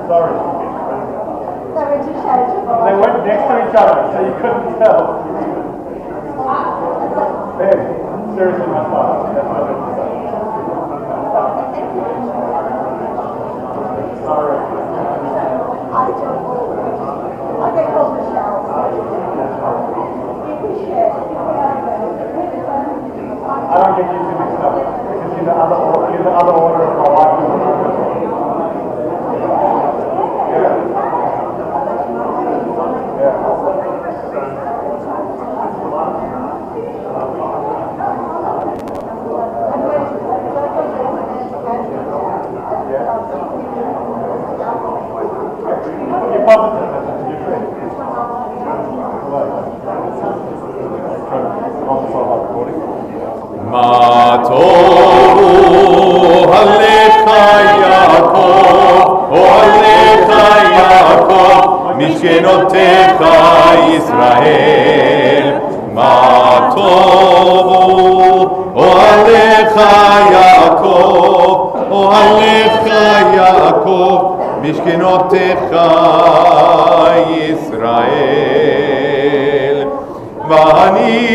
Sorry. They went next to each other, so you couldn't tell. Babe, seriously, my father. That's my bad. Sorry. I don't get you too mixed up because you're the other order of my wife. מה טובו עליך יעקב, עליך יעקב, משכנותיך ישראל. מה טובו עליך יעקב, עליך יעקב, משכנותיך ישראל. ואני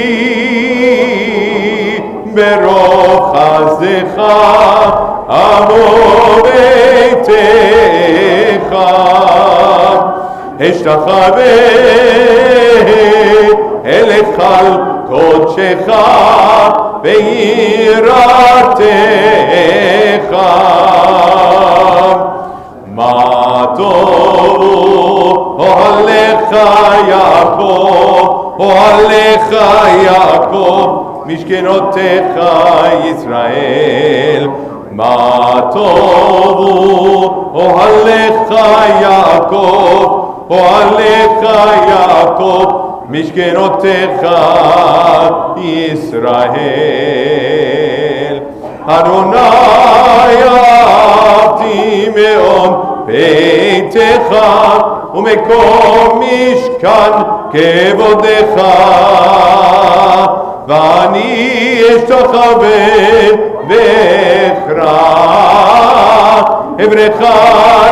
ברוך חסדך אבוא ביתך, אשתחווה אל היכל קודשך ביראתך. מה טובו אוהליך יעקב, אוהליך יעקב, משכנותיך ישראל. מה טובו אוהליך יעקב, אוהליך יעקב, משכנותיך ישראל. אדוני אהבתי מאוד ביתך ומקום משכן כבודך, ואני אשתחווה ואקרא עברך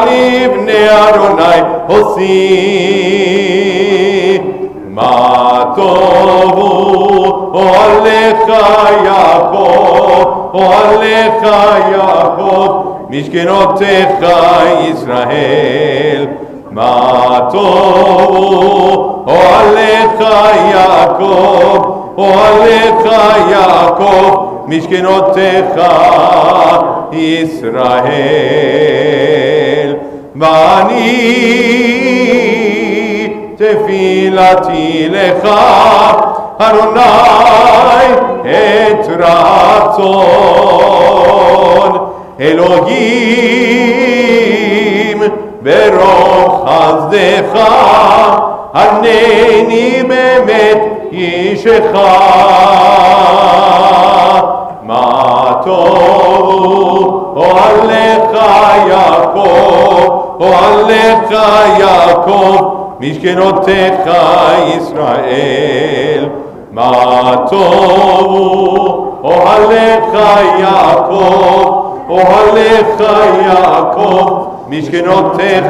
לבני אדוני עושי. מה טובו אוהליך יעקב, אוהליך יעקב, משכנותיך ישראל. מה טובו אוהליך יעקב, אוהליך יעקב, משכנותיך ישראל. ואני תפילתי לך אדוני את רצון אלוהים ברוך חסדך ענני באמת אישך. מה טובו אוהליך יעקב, אוהליך יעקב, משכנותיך ישראל. מה טובו אוהליך יעקב, אוהליך יעקב, משכנותיך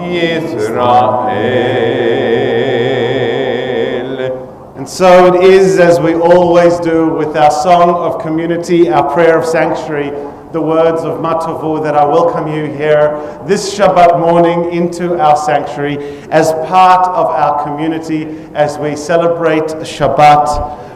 ישראל. And so it is, as we always do with our song of community, our prayer of sanctuary, the words of Matovu, that I welcome you here this Shabbat morning into our sanctuary as part of our community as we celebrate Shabbat.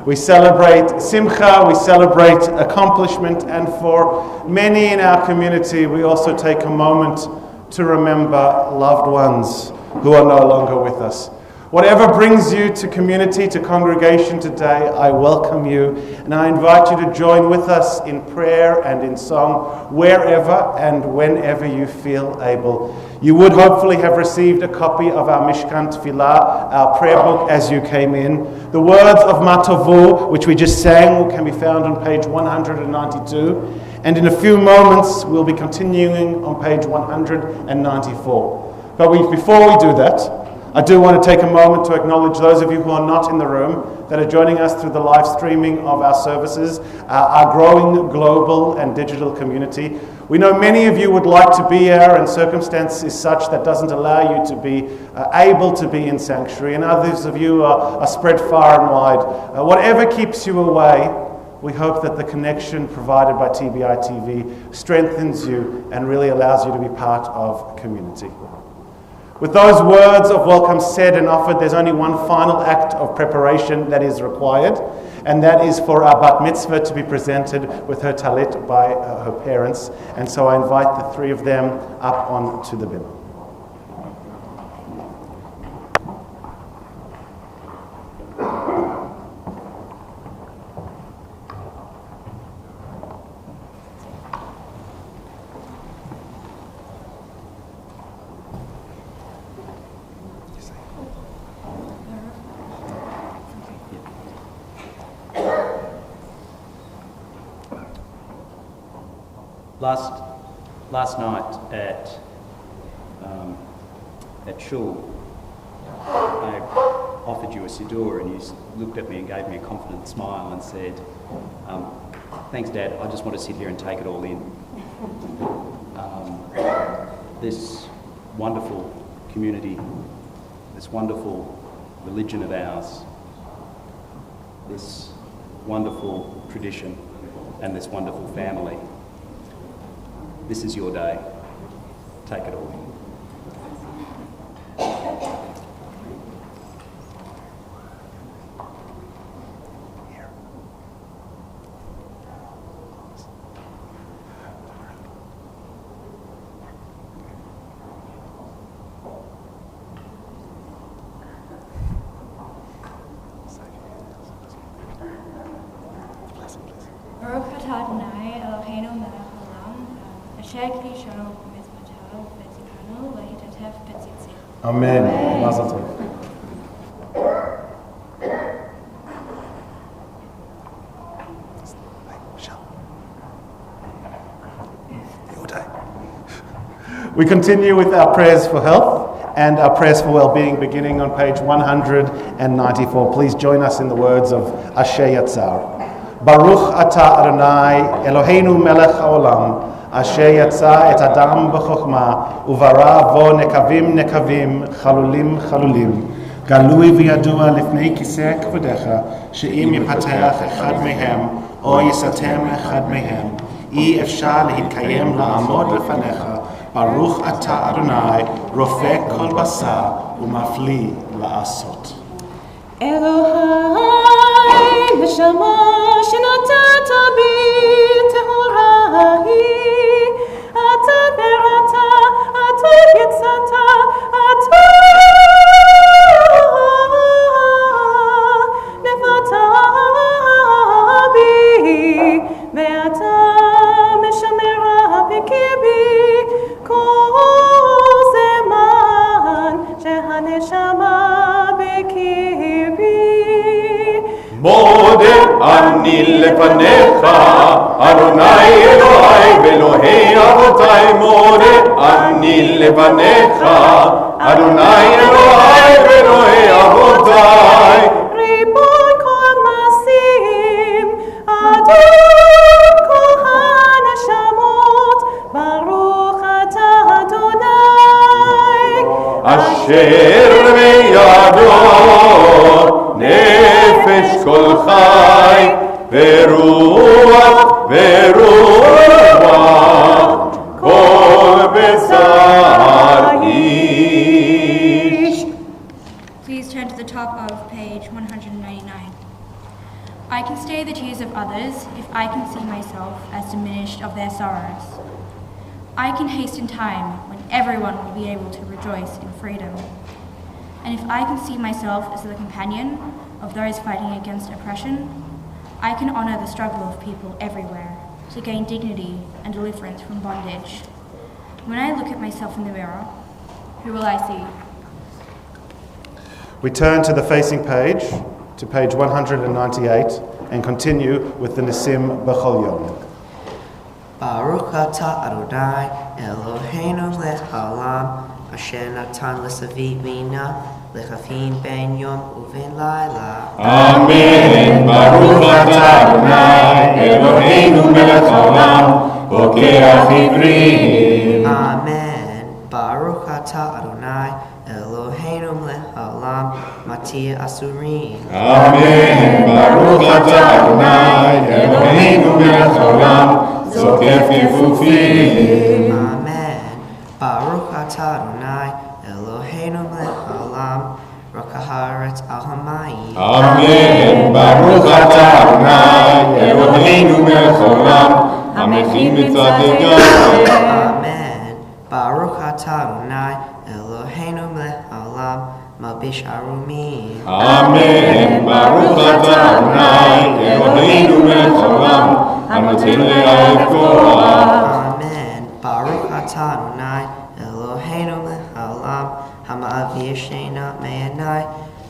We celebrate Simcha, we celebrate accomplishment, and for many in our community we also take a moment to remember loved ones who are no longer with us. Whatever brings you to community, to congregation today, I welcome you and I invite you to join with us in prayer and in song wherever and whenever you feel able. You would hopefully have received a copy of our Mishkan Tefillah, our prayer book, as you came in. The words of Matovu, which we just sang, can be found on page 192. And in a few moments, we'll be continuing on page 194. But before we do that, I do want to take a moment to acknowledge those of you who are not in the room. that are joining us through the live streaming of our services, our growing global and digital community. We know many of you would like to be here, and circumstance is such that doesn't allow you to be able to be in sanctuary, and others of you are spread far and wide. Whatever keeps you away, we hope that the connection provided by TBI TV strengthens you and really allows you to be part of community. With those words of welcome said and offered, there's only one final act of preparation that is required, and that is for our bat mitzvah to be presented with her talit by her parents. And so I invite the three of them up onto the bin. Last night at Shul, I offered you a siddur and you looked at me and gave me a confident smile and said, thanks Dad, I just want to sit here and take it all in. This wonderful community, this wonderful religion of ours, this wonderful tradition and this wonderful family. This is your day. Take it all in. Baruch atah Adonai Eloheinu melech haolam, asher kiddushanu b'mitzvotav v'tzidkanu v'hitatef b'tzitzit. Amen. Mazel tov. We continue with our prayers for health and our prayers for well-being, beginning on page 194. Please join us in the words of Asher Yatzar. Baruch atah Adonai Eloheinu melech haolam, asher yatza et adam b'chokhmah uvara vo nekavim nekavim chalulim chalulim. Galui v'yadua lifnei kiseh kvodecha she'im yipateach echad mehem o yisatem echad mehem אי אפשר להתקיים לעמוד לפניך. ברוך אתה אדוני, רופא כל בשר ומפליא לעשות. אלוהי, נשמה שנתת בי טהורה היא, אתה בראת, אתה יצאת, אתה נבעת בי, ואתה משמרה בקרבי כל זמן שהנשמה בקרבי. מודה אני לפניך, אדוני אלוהי ואלוהי אבותי, מודה אני לפניך, אדוני אלוהי ואלוהי אבותי. ריבון כל מעשים, אדון כל הנשמות, ברוך אתה אדוני. אשר בידו נפש כל חי ורוח כל בשר איש. Please turn to the top of page 199. I can stay the tears of others if I can see myself as diminished of their sorrows. I can hasten time when everyone will be able to rejoice in freedom. And if I can see myself as the companion of those fighting against oppression, I can honor the struggle of people everywhere to gain dignity and deliverance from bondage. When I look at myself in the mirror, who will I see? We turn to the facing page, to page 198, and continue with the Nisim B'chol Yom. Baruch atah Adonai Eloheinu melech haolam, asher natan l'savi bina לחפין בין יום ובין לילה. אמן. ברוך אתה אדוני אלוהינו מלך העולם פוקח עברים. אמן. ברוך אתה אדוני אלוהינו מלך העולם מתיר אסורים. אמן. ברוך אתה אדוני אלוהינו מלך העולם זוקף יפופים. אמן. ברוך אתה אדוני אלוהינו מלך העולם רוקח הארץ על המים. אמן. ברוך אתה אדוני אלוהינו מלך העולם המכין מצוות יגאל. אמן. ברוך אתה אדוני אלוהינו מלך העולם מלביש ערומים. אמן. ברוך אתה אדוני אלוהינו מלך העולם הנותן לאהב כוח. אמן. ברוך אתה אדוני אלוהינו מלך העולם המעביר שינה מעיני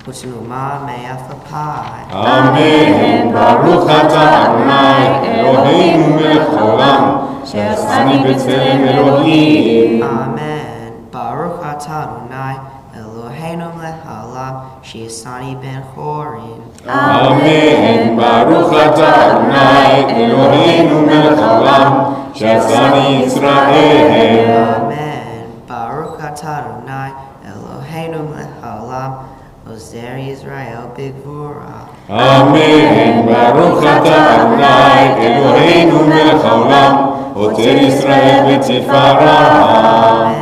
ותנומה מאף אפי. אמן. ברוך אתה אדוני אלוהינו מלך העולם שעשני בצלם אלוהים. אמן. ברוך אתה אדוני אלוהינו מלך העולם שעשני בן חורין. אמן. ברוך אתה אדוני אלוהינו מלך העולם שעשני ישראל. אמן. ברוך אתה אדוני אלוהינו מלך העולם עוזר ישראל בגבורה. אמן. ברוך אתה אדוני אלוהינו מלך העולם עוטר ישראל בתפארה.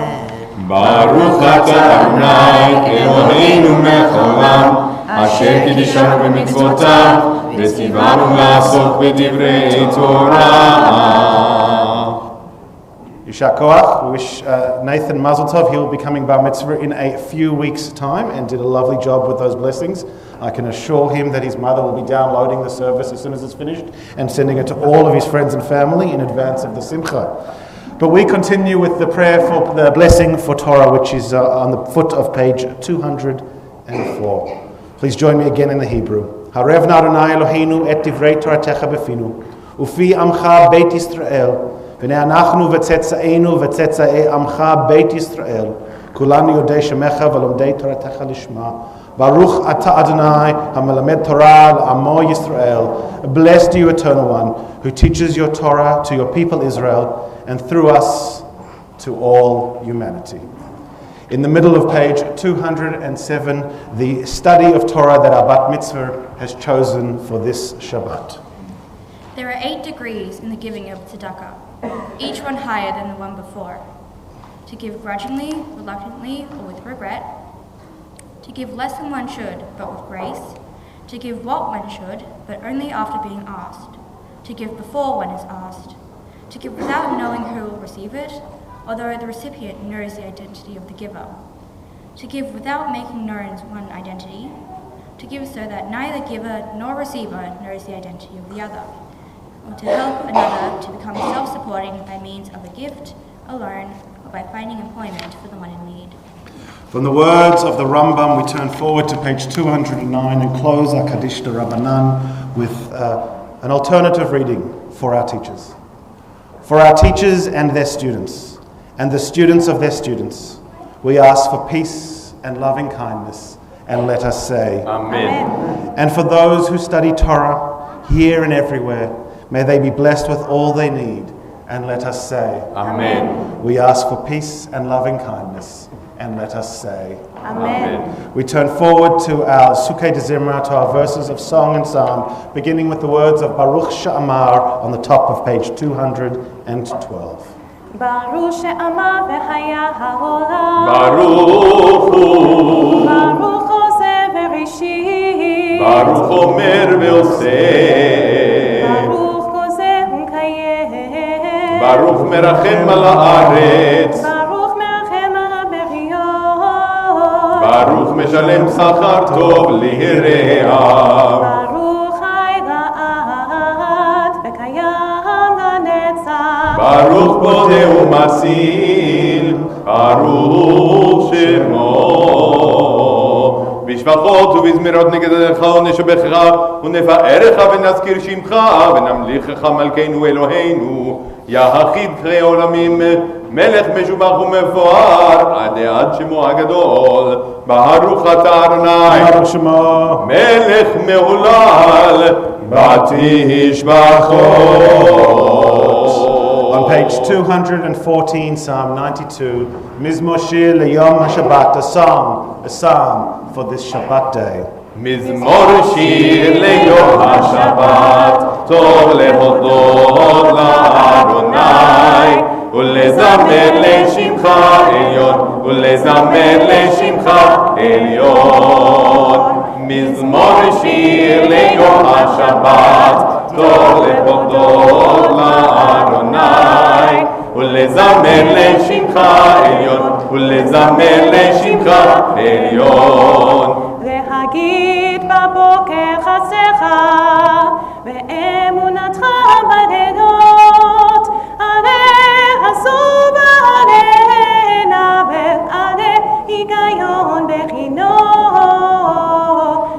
ברוך אתה אדוני אלוהינו מלך העולם אשר קידשנו במצוותיו וציוונו לעסוק בדברי תורה. Yishar Koach. We wish Nathan Mazel Tov. He will be coming bar mitzvah in a few weeks' time and did a lovely job with those blessings. I can assure him that his mother will be downloading the service as soon as it's finished and sending it to all of his friends and family in advance of the Simcha. But we continue with the prayer for the blessing for Torah, which is on the foot of page 204. Please join me again in the Hebrew. Harev na Adonai Eloheinu et divrei Toratecha befinu, ufi amcha beit Yisrael, v'nei anachnu v'tzetzaeinu v'tzetzae amcha beit Yisrael, kulanu yodei shemecha v'lomdei Toratecha lishma. Baruch ata Adonai hamelamed Torah l'amo Yisrael. Blessed you, Eternal One, who teaches your Torah to your people Israel, and through us to all humanity. In the middle of page 207, the study of Torah that our Bat Mitzvah has chosen for this Shabbat. There are 8 degrees in the giving of tzedakah, each one higher than the one before. To give grudgingly, reluctantly, or with regret. To give less than one should, but with grace. To give what one should, but only after being asked. To give before one is asked. To give without knowing who will receive it, although the recipient knows the identity of the giver. To give without making known one identity. To give so that neither giver nor receiver knows the identity of the other. Or to help another to become self-supporting by means of a gift, a loan, or by finding employment for the one in need. From the words of the Rambam, we turn forward to page 209 and close our Kaddish de Rabbanan with an alternative reading for our teachers. For our teachers and their students, and the students of their students, we ask for peace and loving kindness, and let us say, Amen. And for those who study Torah, here and everywhere, may they be blessed with all they need, and let us say, Amen. We ask for peace and loving kindness, and let us say, Amen. We turn forward to our Sukkei de Zimra, to our verses of song and psalm, beginning with the words of Baruch She'amar on the top of page 212. Baruch she'amar v'haya ha'olam. Baruch hu. Baruch oseh v'rishit. Baruch omer ve'oseh. Baruch gozeh u'mkayem. Baruch merachem al haaretz. Baruch merachem al ha'beriyot. Baruch meshalem sachar tov li're'ah. Baruch chai la'ad v'kayam la'netzach. Baruch bodeh u'matzil. Baruch shemo. בשבחות ובזמירות נגדך ונשבחך ונפארך ונזכיר שמך ונמליכך מלכנו אלוהינו יחיד חיי עולמים, מלך משובח ומפואר, עד שמו הגדול, ברוך אתה אדוני, Baruch Shemo. מלך מהולל, בתשבחו. On page 214, Psalm 92, Mizmor Shir Leyom HaShabbat, a psalm for this Shabbat day. מזמור שיר ליום השבת, טוב להודות לאדוני, ולזמר לשמך עליון, ולזמר לשמך עליון. מזמור שיר ליום השבת, טוב להודות לאדוני, ולזמר לשמך עליון, ולזמר לשמך עליון. להגיד בבוקר חסדך ואמונתך בלילות, עלה עשו ועלה נבל, עלה היגיון בחינות.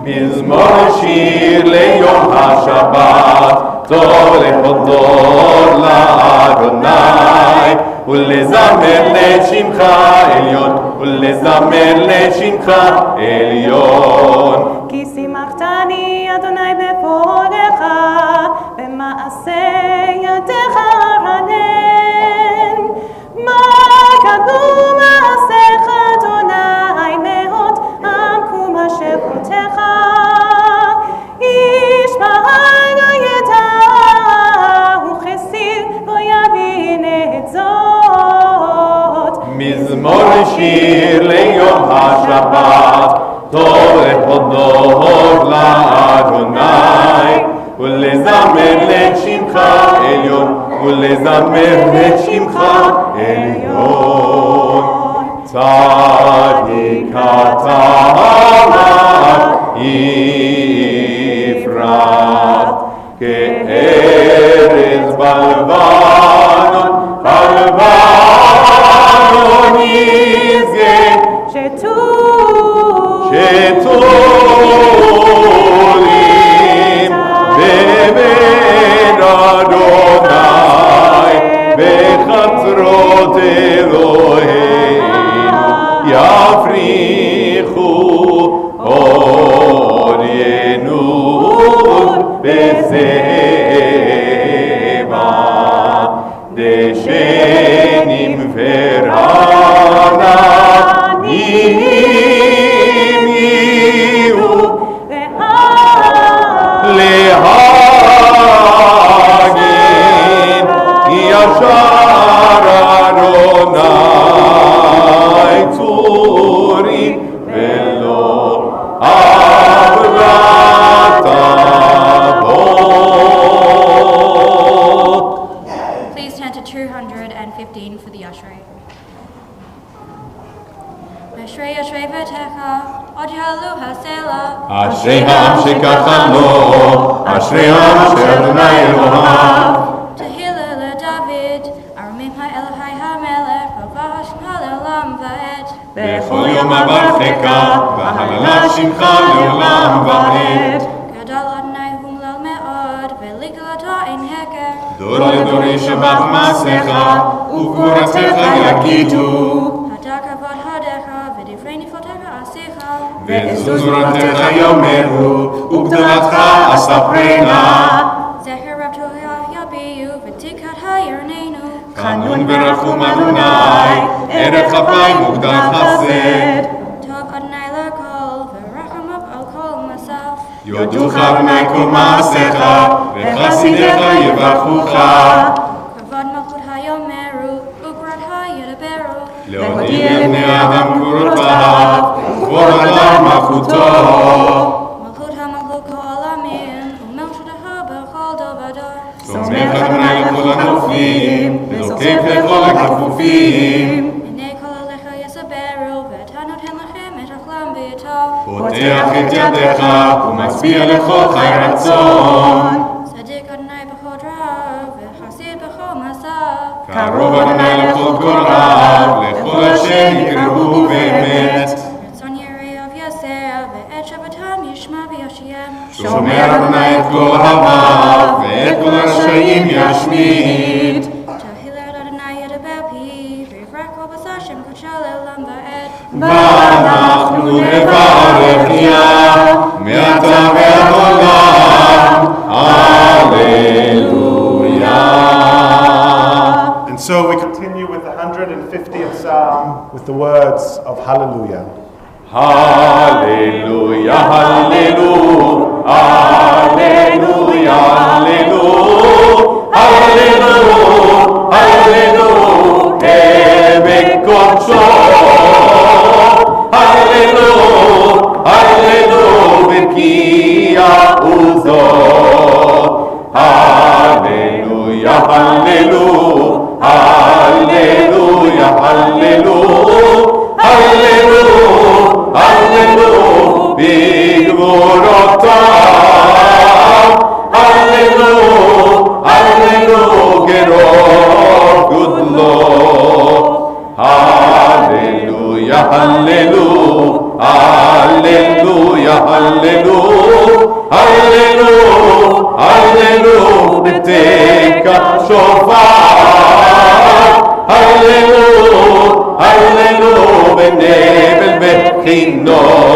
מזמור שיר ליום השבת, טוב להודות לאדוני, ולזמר לשמך עליון, ולזמר לשמך עליון. כי שימחתני אדוני בפועלך, במעשה ידיך רנן. מה גדול מעשיך אדוני, מאוד עמקו מה שפרותיך. איש בעל לא ידע, וכסיל לא יבין את זאת. מזמור שיר ליום השבת, טוב להודות לאדוני, ולזמר לשמך עליון, ולזמר לשמך עליון. צדיק אתה יפרח, כארץ בלבנון, בלבנון יזכה. שתולים בבית אדוני, בחצרות אלוהינו יפריחו עוד ינון בזמר, דשנים ורעננים להגן ישר אדוני צורי ולא עברת בו. Please turn to 215 for the Ashrei. אשרי אשרי ביתך, עוד יעלו הסלע. אשרי העם שככה לו, אשרי העם שאדוני אלוהיו. תהילה לדוד, ארמים האלוהי המלך, ובשמך לעולם ועד. בכל יום אברכך, והללה שמך לעולם ועד. גדול אדוני ומלל מאוד, ולגלותו אין הכר. דור לדור ישבח מעשיך, וגבורתך יגידו. הדה כבוד הודיך, ודברי נפלותיך עשיך. וזוזרתך יאמרו, וגדולתך אספרנה. זכר רב תורה יביעו, ותקת הירננו. חנון ורחום אדוני, ערך כפיים וגדל חסד. טוב אדוני לכל, ורחמיו על כל מסף. יודוך אדוני כל מעשיך, וחסידיך יברכוך. כבוד מלכות היאמרו, וגבורתך ידברו. להודיע לבני אדם גבורותיו, וכבוד אדם מלכותו. מלכות המלכות כל עולמים, ומלכותך בכל דור ודור. סומך אדוני לכל הנופלים, וזוקף לכל הכפופים. הנה כל עליך יסברו, ואתה נותן לכם את אוכלם ביתו. פותח את ידיך, ומצביע לכל חי רצון. צדיק אדוני בכל דבריו, וחסיד בכל מעשיו. קרוב אדוני לכל גורליו, לכל אשר יקראו באמת. רצון יראיו יעשה, ואת שבתם ישמע ויושיעם. שומר אדוני את כל אוהביו, ואת כל הרשעים ישמיד. טוב 50th Psalm with the words of Hallelujah. Hallelujah, hallelujah, hallelujah, hallelujah, hallelujah, hallelujah, Hebekocho. Hallelujah, hallelujah, Bekia Uzot. Hallelujah, hallelujah, hallelujah, hallelujah, hallelujah, hallelujah, Bigvorotav. Hallelujah, hallelujah, Geror, good Lord. Hallelujah, hallelujah, hallelujah, hallelujah, hallelujah, hallelujah, Beteka shofar. Hallelujah, hallelujah, Benebel bechinor.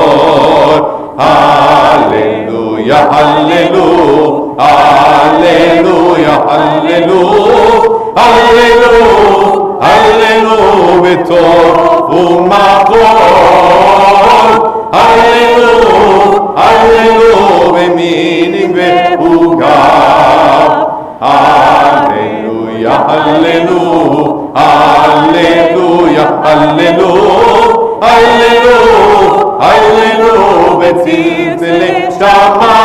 Hallelujah, hallelujah, hallelujah, hallelujah, hallelujah, hallelujah, Betor u'makor. Hallelujah, hallelujah, Beminim ve'ugav. Hallelujah, hallelujah, hallelujah, hallelujah, hallelujah, hallelujah, Betzilzele Shama.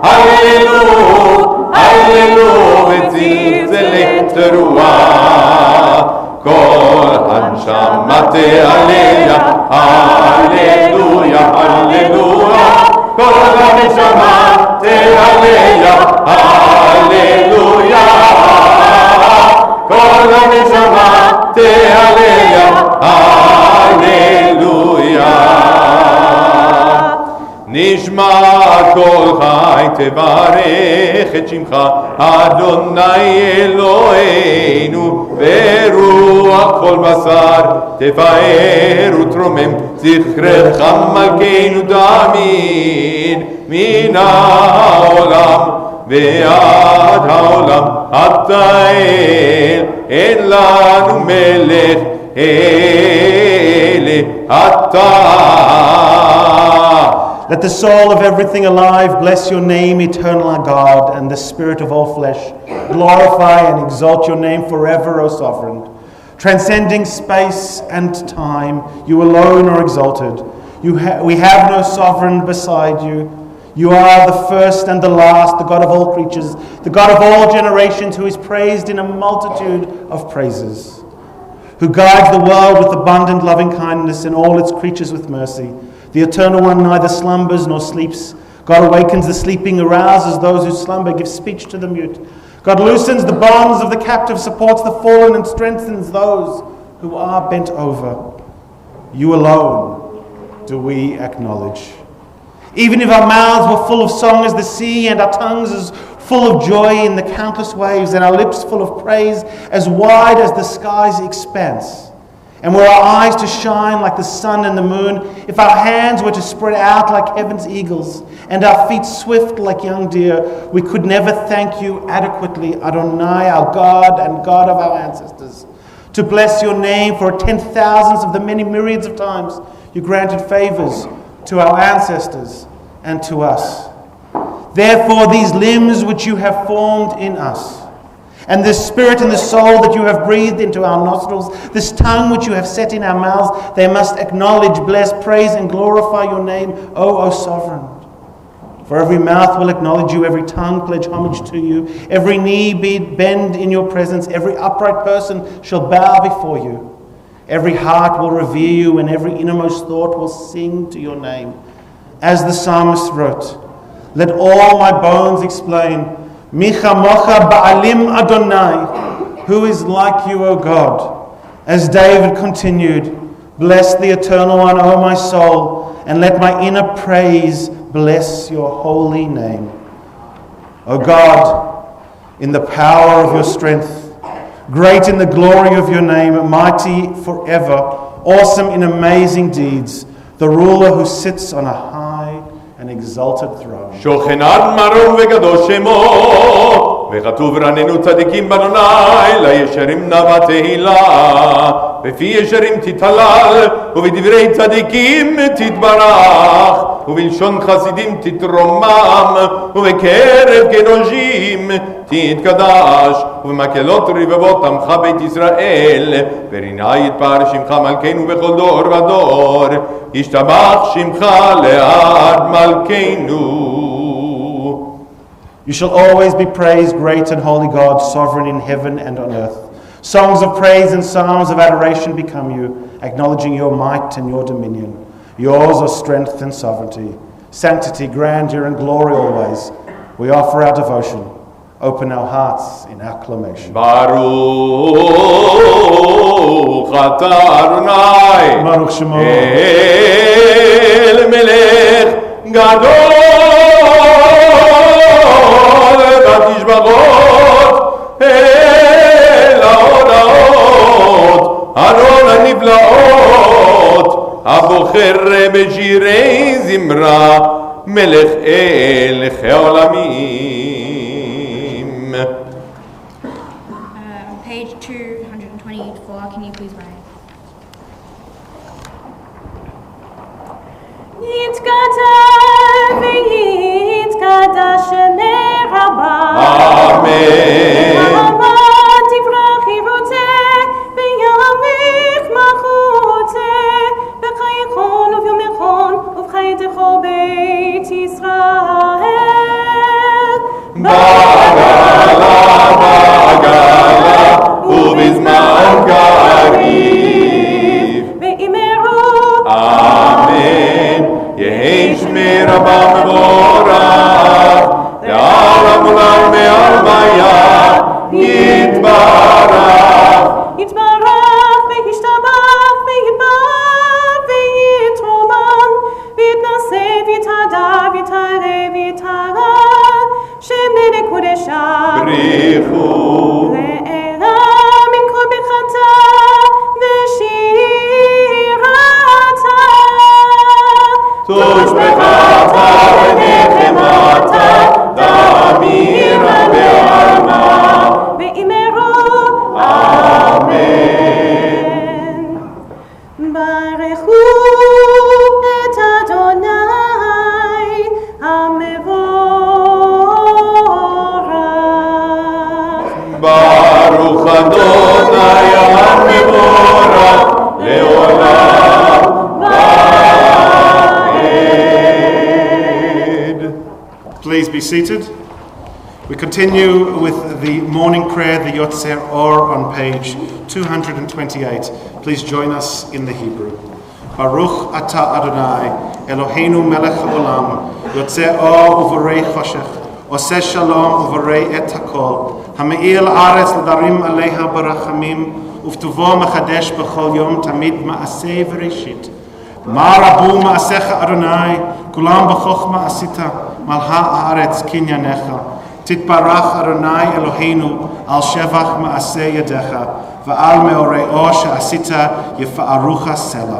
Hallelujah, hallelujah, Betzilzele Teruah. Kol hanshama te'aleya. Hallelujah, hallelujah, kol hanshama te'aleya. Hallelujah, kol hanshama te'aleya. Hallelujah. נשמע קולך תברך את שמך אדוני אלוהינו ברוח כל בשר תפאר ותרומם זכרך מלכנו תמיד מן העולם ועד העולם אתה אין לנו מלך אלה אתה. Let the soul of everything alive bless your name, eternal our God, and the spirit of all flesh glorify and exalt your name forever, O sovereign. Transcending space and time, you alone are exalted. We have no sovereign beside you. You are the first and the last, the God of all creatures, the God of all generations, who is praised in a multitude of praises, who guides the world with abundant loving kindness and all its creatures with mercy. The Eternal One neither slumbers nor sleeps. God awakens the sleeping, arouses those who slumber, gives speech to the mute. God loosens the bonds of the captive, supports the fallen, and strengthens those who are bent over. You alone do we acknowledge. Even if our mouths were full of song as the sea, and our tongues as full of joy in the countless waves, and our lips full of praise as wide as the sky's expanse, and were our eyes to shine like the sun and the moon, if our hands were to spread out like heaven's eagles, and our feet swift like young deer, we could never thank you adequately, Adonai, our God and God of our ancestors. To bless your name for 10,000s of the many myriads of times you granted favors to our ancestors and to us. Therefore, these limbs which you have formed in us, and this spirit and the soul that you have breathed into our nostrils, this tongue which you have set in our mouths, they must acknowledge, bless, praise, and glorify your name, O sovereign. For every mouth will acknowledge you, every tongue pledge homage to you, every knee bend in your presence, every upright person shall bow before you. Every heart will revere you, and every innermost thought will sing to your name. As the psalmist wrote, let all my bones explain, Mi chamocha ba'alim Adonai, who is like you, O God? As David continued, bless the Eternal One, O my soul, and let my inner praise bless your holy name. O God, in the power of your strength, great in the glory of your name, mighty forever, awesome in amazing deeds, the ruler who sits on a high and exalted throne. שוכן עד מרום וקדוש שמו וכתוב רננו צדיקים באדוני, לישרים נאווה תהילה, בפי ישרים תתהלל, ובדברי צדיקים תתברך, ובלשון חסידים תתרומם, ובקרב קדושים תתקדש, ובמקהלות רבבות עמך בית ישראל, ורינה יתפאר שמך מלכנו בכל דור ודור, ישתבח שמך לעד מלכנו. You shall always be praised, great and holy God, sovereign in heaven and on earth. Songs of praise and psalms of adoration become you, acknowledging your might and your dominion. Yours are strength and sovereignty, sanctity, grandeur, and glory always. We offer our devotion. Open our hearts in acclamation. Baruch atah Adonai, Baruch Shemo. El Melech Gadol, Batishbachot, El Haodaot, Aron HaNiflaot, הבוחר בשירי זמרה, מלך אלכי העולמים. Page 224, can you please write? יתגדל ויתקדש שמי רבה. אמן. רבה תברח חירותי ויאריך מלכותי. בחייכון וביומכון ובחייתכו בית ישראל. בעגלה ובזמן קריב. ואמרו אמן. יהי שמי רבה מבורך, לעולם עולם מעלמיה יתברך. יתברך וישתבח ויתברך ויתרומם ויתנשא ויתהדר ויתעלה ויתעלה שם לקודשה בריחו לעילה מן כל ברכתה ושירתה תושבחתה ונחמתה תמירה בעלמה. ואמרו אמן. ברכו את אדוני המבורך. ברוך אדוני המבורך לעולם ועד. Please be seated. We continue with the morning prayer, the Yotzer Or, on page 228. Please join us in the Hebrew. Baruch atah Adonai, Eloheinu melech haolam, Yotzer Or uvarei choshech, Oseh shalom uvarei et hakol, Hameir la'aretz l'darim aleha barachamim, Uftuvo mechadesh b'chol yom tamid ma'aseh v'reshit. Ma rabu ma'asecha Adonai, Kulam b'chochma asita, Malha haaretz kinyanecha. תתברך אדוני אלוהינו על שבח מעשה ידיך ועל מאורעו שעשית יפארוך סלע.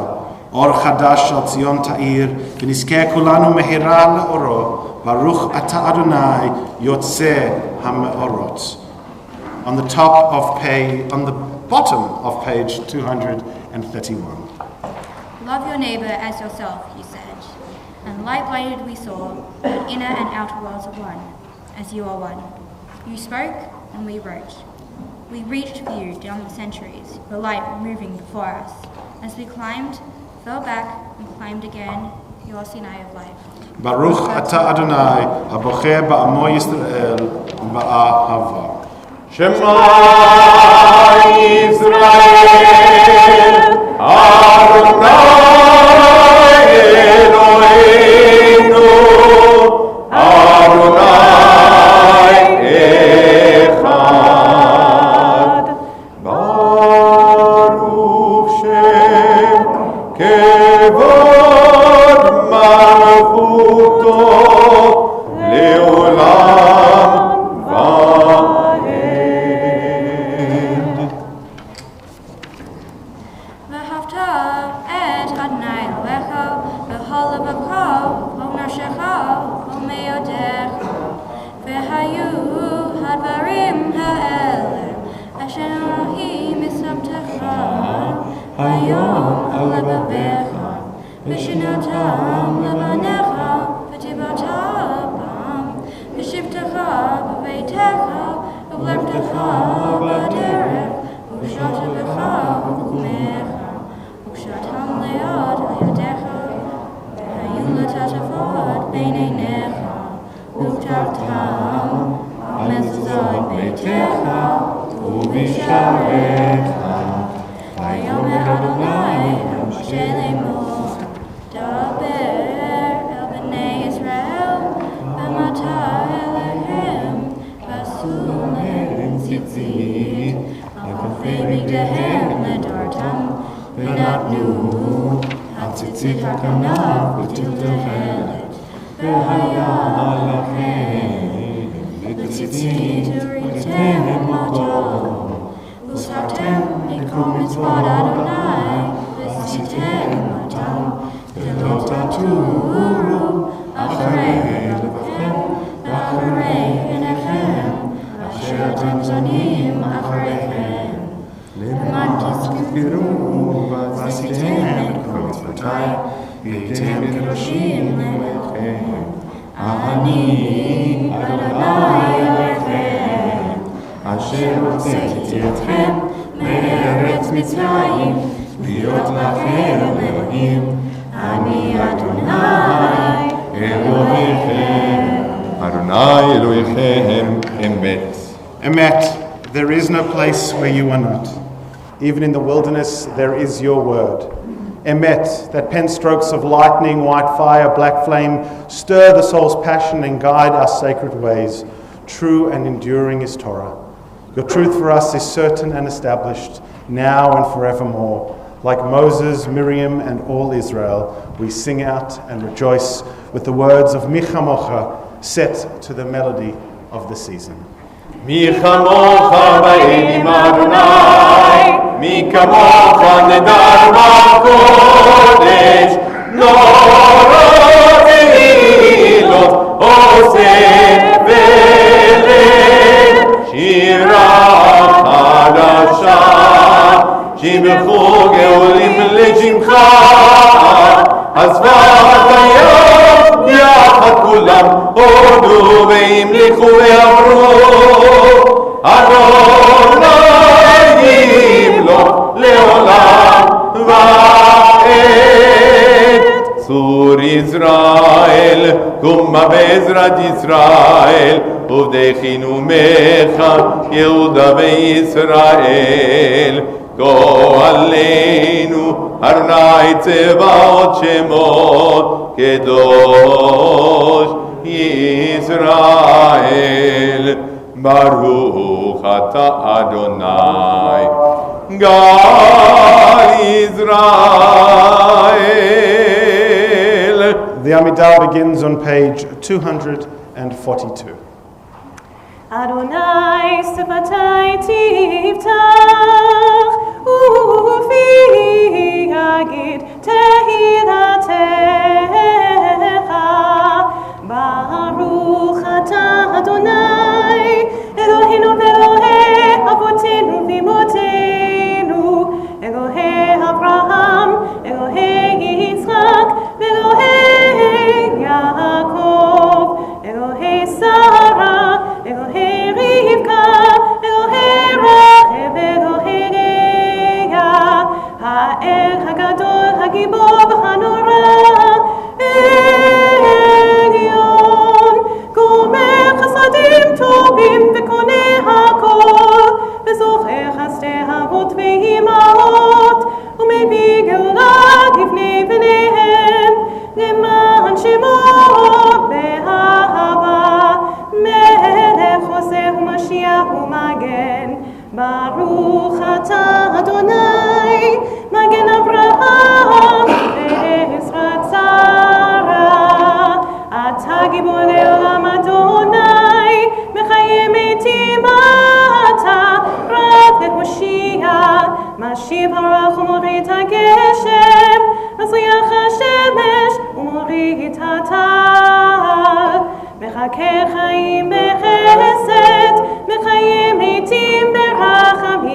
אור חדש על ציון תאיר ונזכה כולנו מהרה לאורו. ברוך אתה אדוני יוצא המאורות. On the bottom of page 231. Love your neighbor as yourself, he said. And light-lighted we saw that inner and outer worlds are one, as you are one. You spoke, and we wrote. We reached for you down the centuries, your light moving before us. As we climbed, fell back, and climbed again, your Sinai of life. Baruch ata Adonai, abocher ba'amo Yisrael, ba'ahava. Shema Yisrael, Adonai Eloheinu, Adonai Echad. Baruch Shem Kevod Malchuto Leolam Va'ed. V'ahavta et השם אלוהים ישמתך היום על לבביך ושנתם לבניך ודיברת בם בשבתך בביתך ובלכתך בדרך וקשרת בך ובקומך וקשרתם ליד על ידיך והיו לטפחות בין עיניך וכתבתם על מזוזות ביתך ובשעריך ויאמר אדוני אל משה לאמור דבר אל בני ישראל ואמרת אליהם ועשו להם ציצית על כפי בגדיהם לדורתם ונתנו הציצית הכנף ותלתלת והיה לכם בציצית וראיתם אותו ושמתם את כל מצוות אדוני ועשיתם אותם ולא תטורו אחרי לבבכם ואחרי עיניכם אשר אתם זונים אחריכם למען תזכרו ועשיתם את כל מצוותי והייתם קדושים לאלוהיכם אני אדוני אלוהיכם אשר הוצאתי אתכם מארץ מצרים להיות לכם אלוהים אני אדוני אלוהיכם אדוני אלוהיכם אמת. Emet, there is no place where you are not. Even in the wilderness, there is your word. Emet, that pen strokes of lightning, white fire, black flame, stir the soul's passion and guide our sacred ways. True and enduring is Torah. Your truth for us is certain and established, now and forevermore. Like Moses, Miriam, and all Israel, we sing out and rejoice with the words of Mi Chamocha, set to the melody of the season. מי כמוך בעלים אדוני, מי כמוך נדר בקודש, נורות תהילות עושה בלב, שירה חדשה, שיבחו גאולים לשמך, עזבת היום יחד כולם, הודו והמליכו ועברו, אדוני ימלוך לעולם ועד. צור ישראל, קומה בעזרת ישראל, עובדי חינומך, יהודה וישראל. גואלנו, אדוני צבאות שמות, קדוש ישראל. ברוך אתה אדוני, גאל ישראל. The Amidah begins on page 242. Adonai שפתי תפתח ופי יגיד תהילתך ברוך אתה אדוני אלוהינו ואלוהי אבותינו ואמותינו אלוהי אברהם אלוהי יצחק ואלוהי יעקב אלוהי שרה אלוהי רבקה אלוהי רחל אלוהי לאה האל הגדול הגיבור והנורא עליון גומר חסדים טובים וקונה הכל וזוכר חסדי אבות ואימהות ומביא גאולה לבני בניהם למען שמו באהבה מלך עושה ומשיח ומגן ברוך אתה אדוני מגן אברהם בעזרת שרה אתה גיבור לעולם אדוני מחיי מתים אתה רב ומושיע משיב הרוח ומוריד הגשם מזריח השמש ומוריד הטל מחכה חיים בחסד מחיים מתים ברחמים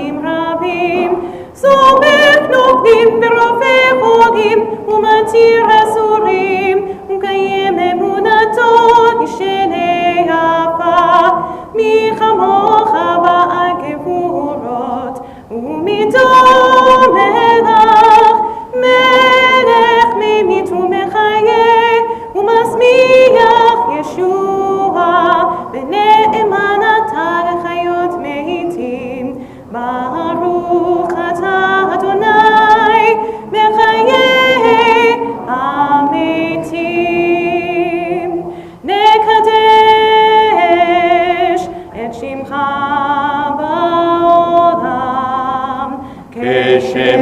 כשם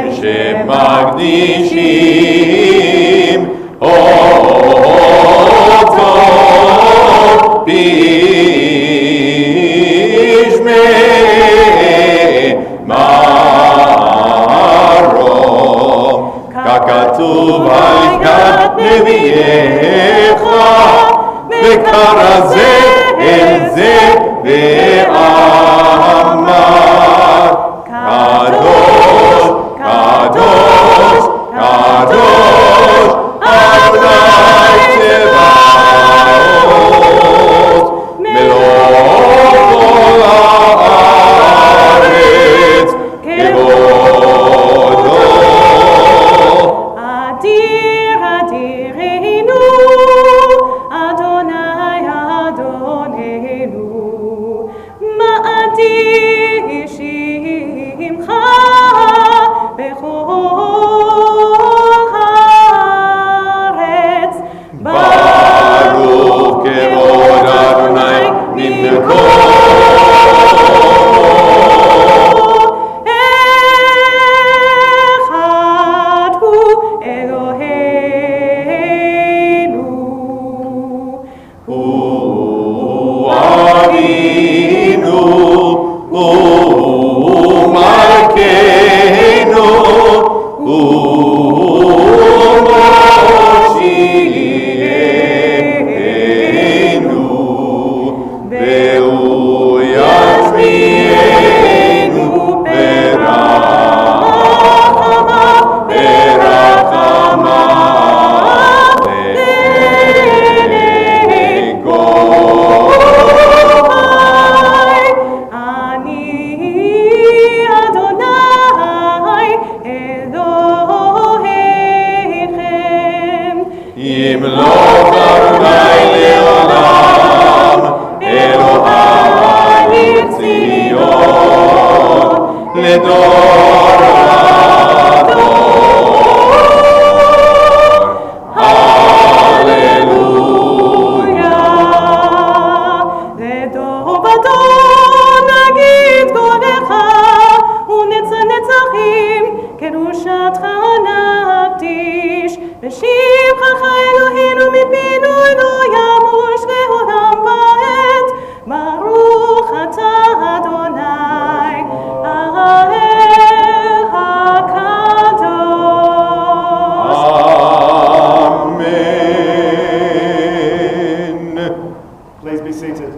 שמקדישים אותו בשמי מרום, ככתוב על יד נביאך, וקרא זה אל זה ואמר, קדוש, קדוש, קדוש, אדוני צבאות, מלוא כל הארץ כבודו. אדיר אדירנו, אדוני אדוננו, מה אדיר שמך בכל הארץ. ברוך כבוד אדוני ממלכו. אחד הוא אלוהינו, הוא אבינו, הוא מלכנו, הוא מושיענו, והוא ישמיענו ברחמיו, ברחמיו לגוי. אני אדוני אלוהיכם, ימלוך אדוני לעולם, אלוהי ציון, לדור ודור. הללויה. לדור ודור נגיד קודך, ונצר נצחים קדושתך נקדיש, ושבחך אלוהינו מפינו לא ימוש לעולם ועד. ברוך אתה אדוני האל הקדוש. Amen. Please be seated.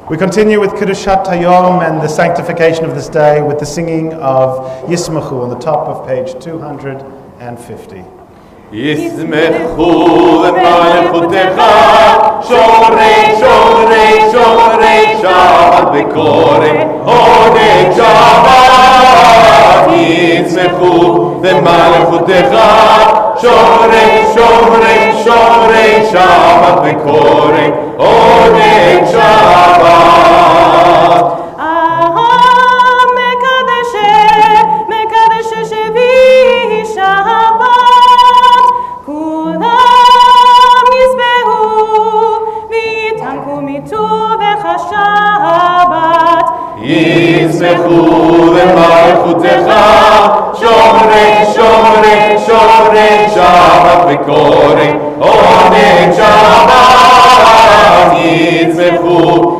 We continue with Kedushat Hayom and the sanctification of this day with the singing of Yismachu on the top of page 250. ישמחו במלכותך, שומרי שומרי שומרי שבת בקורא עונג שבת. ישמחו במלכותך, שומרי שומרי שומרי שבת בקורא עונג שבת. מקדש שביעי שבת, כולם ישבעו ויתענגו מטובך שבת. ישמחו במלכותך, שומרי שומרי שומרי שבת בקורא עונג שבת. ישמחו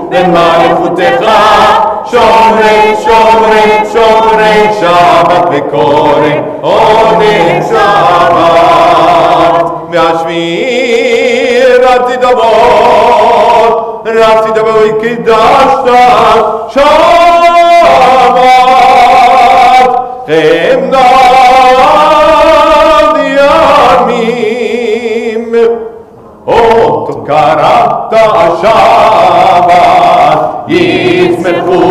במלכותך, שומרי שומרי שומרי שבת בקורא עונג שבת. והשביעי רק תדבר, רק תדבר וקידשת שבת. חמדת ימים, אות קראת השבת. ישמחו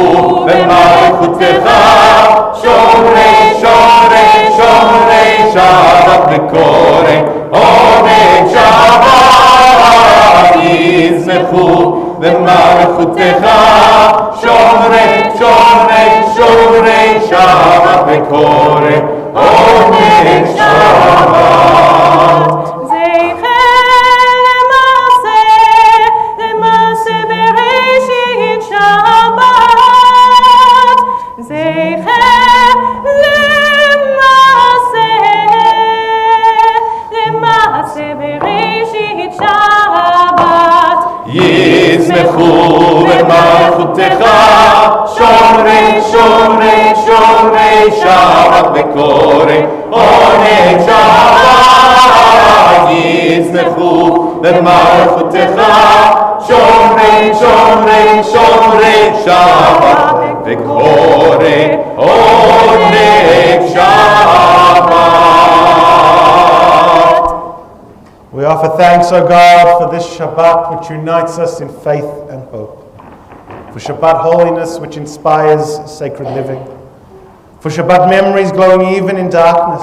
במלכותך, שומרי שומרי שומרי שבת בקורא עונג שבת. ישמחו במלכותך, שומרי שומרי שומרי שבת בקורא עונג שבת. למעשה בראשית שבת, זכר Shabbat bekore, oneg Shabbat, yizmechu b'malchutecha, shomrei, shomrei, shomrei Shabbat bekore, oneg Shabbat. We offer thanks, O God, for this Shabbat which unites us in faith and hope. For Shabbat holiness which inspires sacred living. For Shabbat memories glowing even in darkness.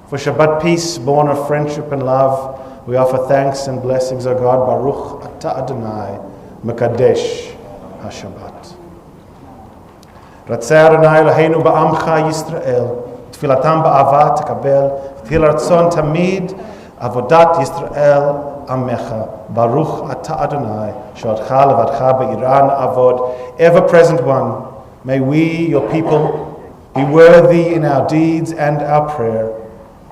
For Shabbat peace born of friendship and love. We offer thanks and blessings, O God. Baruch Ata Adonai, Mekadesh HaShabbat. Ratzeh Adonai Eloheinu ba'amcha Yisrael. Tfilatam ba'ava tekabel. V'til ratzon tamid avodat Yisrael Amecha, Baruch Ata Adonai, Shodcha Levadcha Be'iran Avod, ever-present one, may we, your people, be worthy in our deeds and our prayer,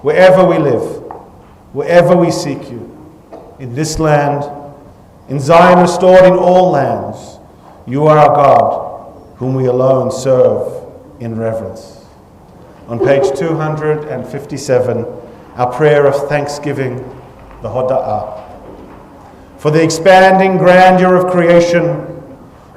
wherever we live, wherever we seek you, in this land, in Zion restored in all lands. You are our God, whom we alone serve in reverence. On page 257, our prayer of thanksgiving, the Hoda'ah. For the expanding grandeur of creation,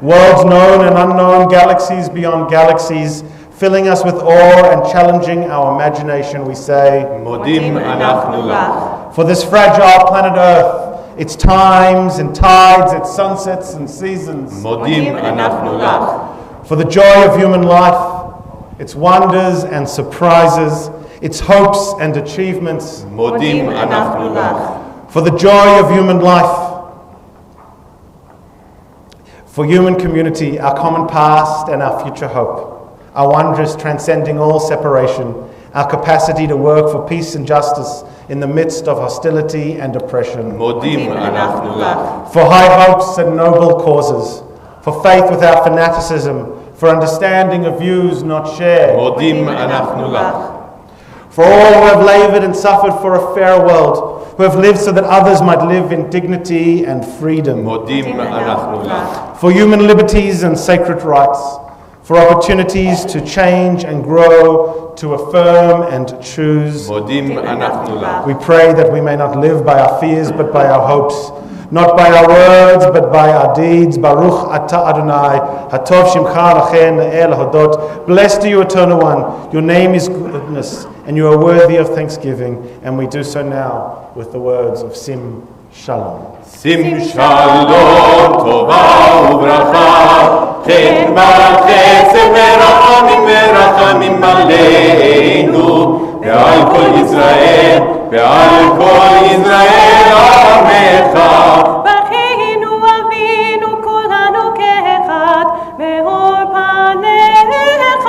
worlds known and unknown, galaxies beyond galaxies, filling us with awe and challenging our imagination, we say, Modim anachnu lach. For this fragile planet Earth, its times and tides, its sunsets and seasons, Modim anachnu lach. for the joy of human life, its wonders and surprises, its hopes and achievements, Modim anachnu lach. for the joy of human life, for human community, our common past and our future hope, our wonders transcending all separation, our capacity to work for peace and justice in the midst of hostility and oppression, Modim anachnu lach. for high hopes and noble causes, for faith without fanaticism, for understanding of views not shared, Modim anachnu lach. for all who have labored and suffered for a fair world, who have lived so that others might live in dignity and freedom, Modim anachnu lach. for human liberties and sacred rights, for opportunities to change and grow, to affirm and choose. Modim anachnu lach. We pray that we may not live by our fears but by our hopes, not by our words but by our deeds. Baruch Ata Adonai, Hatov Shimcha Lachen El Hodot. Blessed are you, Eternal One. Your name is goodness, and you are worthy of thanksgiving. And we do so now with the words of Sim Shalom. Sim shalom tova uvracha, chen b'chesed verachamim aleinu, ve'al kol Yisrael amecha. ברכנו אבינו כולנו כאחד, באור פניך,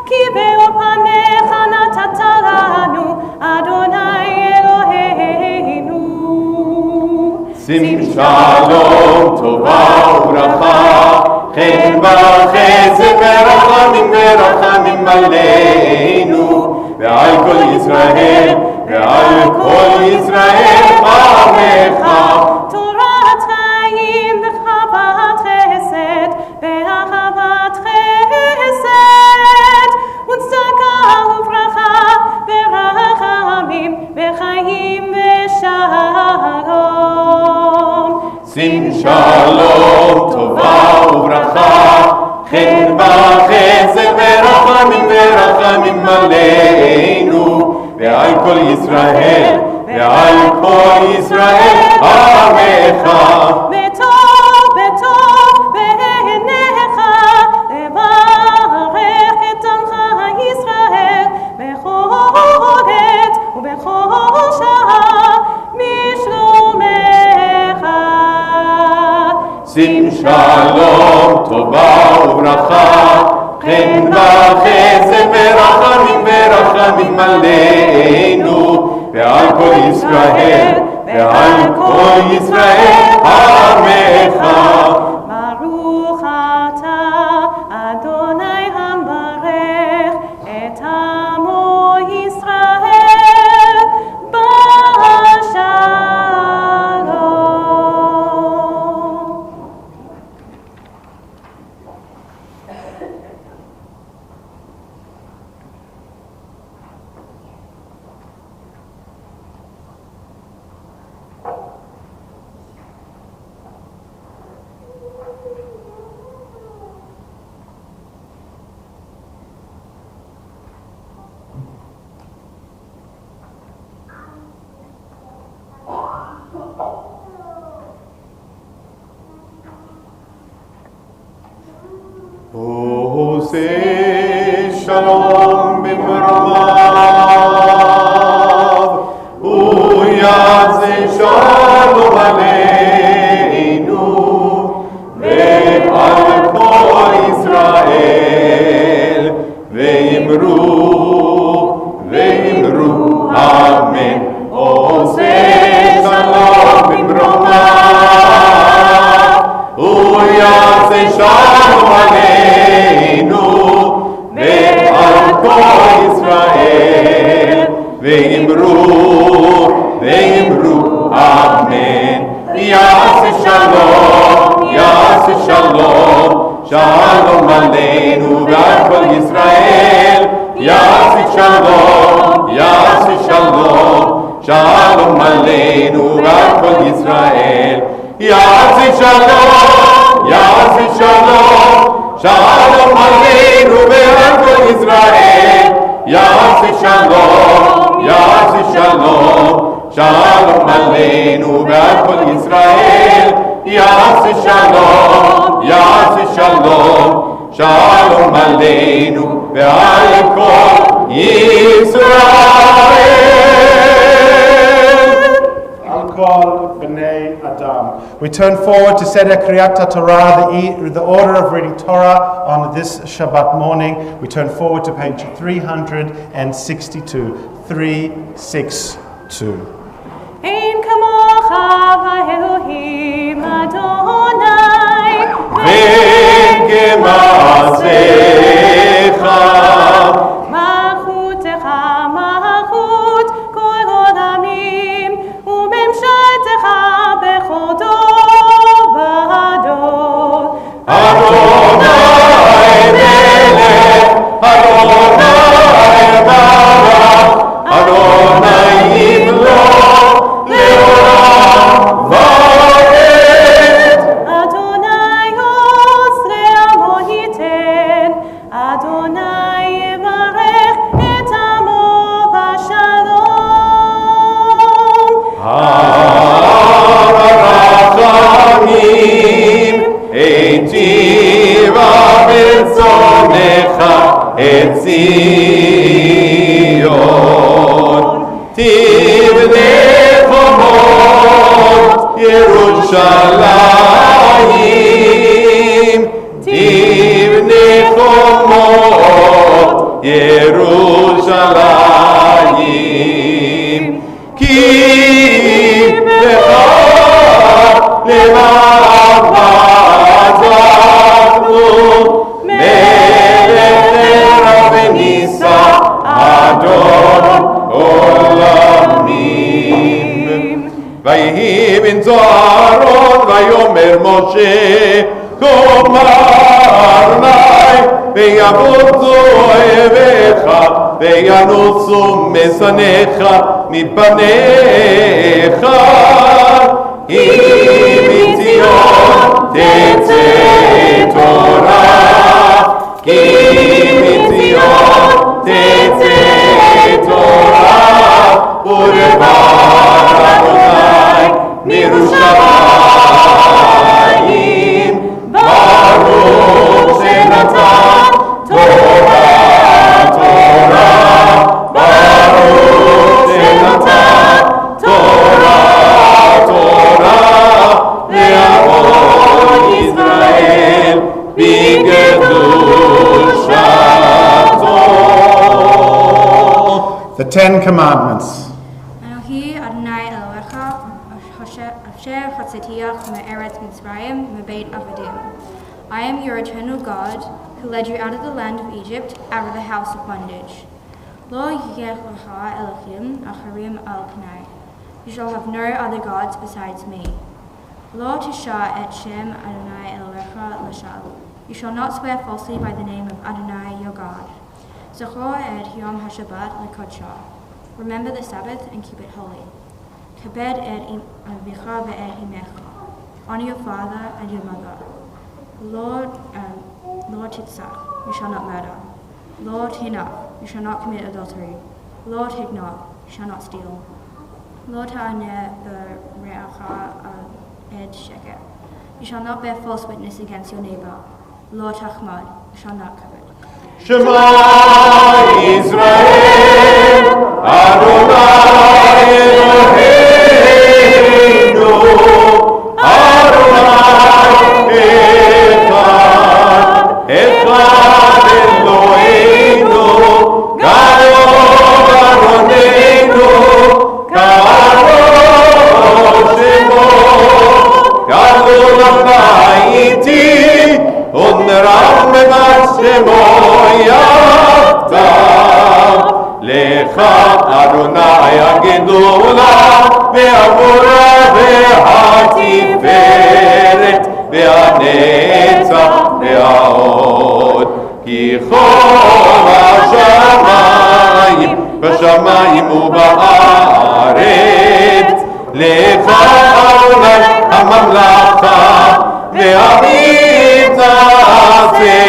כי באור פניך נתת לנו, אדוני אלוהינו. Sim shalom tova uvracha, chen b'chesed verachamim aleinu, ve'al kol Yisrael amecha. תורת חיים וחוות חסד, ואהבת חסד, וצדקה וברכה, ורחמים, וחיים ושלום. Sim shalom tova uvracha, chen b'chesed verachamim aleinu, ve'al kol Yisrael amecha. בטוב בטוב בעיניך, לברך את עמך ישראל, בכל עת ובכל שעה, בשלומך. Sim shalom tova uvracha, chen b'chesed verachamim aleinu, ve'al kol Yisrael amecha. ברוך אתה, אדוני המברך את עמו ישראל בשלום. עושה שלום במרומיו, הוא יעשה שלום עלינו ועל כל ישראל, ואמרו אמן. עושה שלום במרומיו, הוא יעשה שלום עלינו ועל כל ישראל, ואמרו אמן. יעשה שלום, שלום עלינו ועל כל ישראל. יעשה שלום, שלום עלינו ועל כל ישראל. יעשה שלום, שלום עלינו ועל כל ישראל. יעשה שלום, שלום עלינו ועל כל ישראל. יעשה שלום, שלום עלינו ועל כל ישראל. Al kol b'nei Adam. We turn forward to Seder Kriyat Torah, the order of reading Torah on this Shabbat morning. We turn forward to page 362. 362. Ein kamocha v'Elohim Adonai וכמעשיך מלכותך מלכות כל עולמים וממשלתך בכל דור ודור. אדוני מלך, אדוני מלך, אדוני ימלוך לעולם ועד. Adonai עוזרי עמו ייתן, Adonai יברך את עמו בשלום. הרחמים היטיבה ברצונך את ציון, תבנה חומות ירושלים, תבנה חומות ירושלים, כי לך למען עזבנו, מלך נראה ונישא, אדון עולמים. ויהי בנצור אהרון ויאמר משה, קומר לי ויבוצו אויביך וינוסו משנאיך מפניך, כי מציון תצא תורה, כי מציון תצא תורה, ודבר אדוני מירושלים. ברוך שנתן תורה, ברוך שנתן תורה לעם ישראל בקדושתו. The Ten Commandments. Anohi Adonai Elohecha asher hotzetiach me'eretz Mitzrayim mebeit avadim. I am your eternal God, who led you out of the land of Egypt, out of the house of bondage. Lo yeh lecha Elohim acharim al Panai. You shall have no other gods besides me. Lo tisha et shem Adonai Elohecha lashal. You shall not swear falsely by the name of Adonai your God. Zachor et Yom HaShabbat lekodsha. Remember the Sabbath and keep it holy. Kebed et avicha ve'et imecha. Honor your father and your mother. Lord titzach, you shall not murder. Lord hina, you shall not commit adultery. Lord higna, you shall not steal. Lord ta'aneh be're'acha ed sheker. You shall not bear false witness against your neighbor. Lo Tachmad, Shana Kabit. Shema Yisrael, Adonai Eloheinu, Adonai Echad, Echad Eloheinu, Gadol Adonenu, Gadol Shemo, Gadol Almighty, ונרם במצלמו יחדיו. לך אדוני הגדולה והגבורה והתפארת והנצח וההוד. כי כל השמיים בשמיים ובארץ לך אדוני הממלכה והעמים נעשה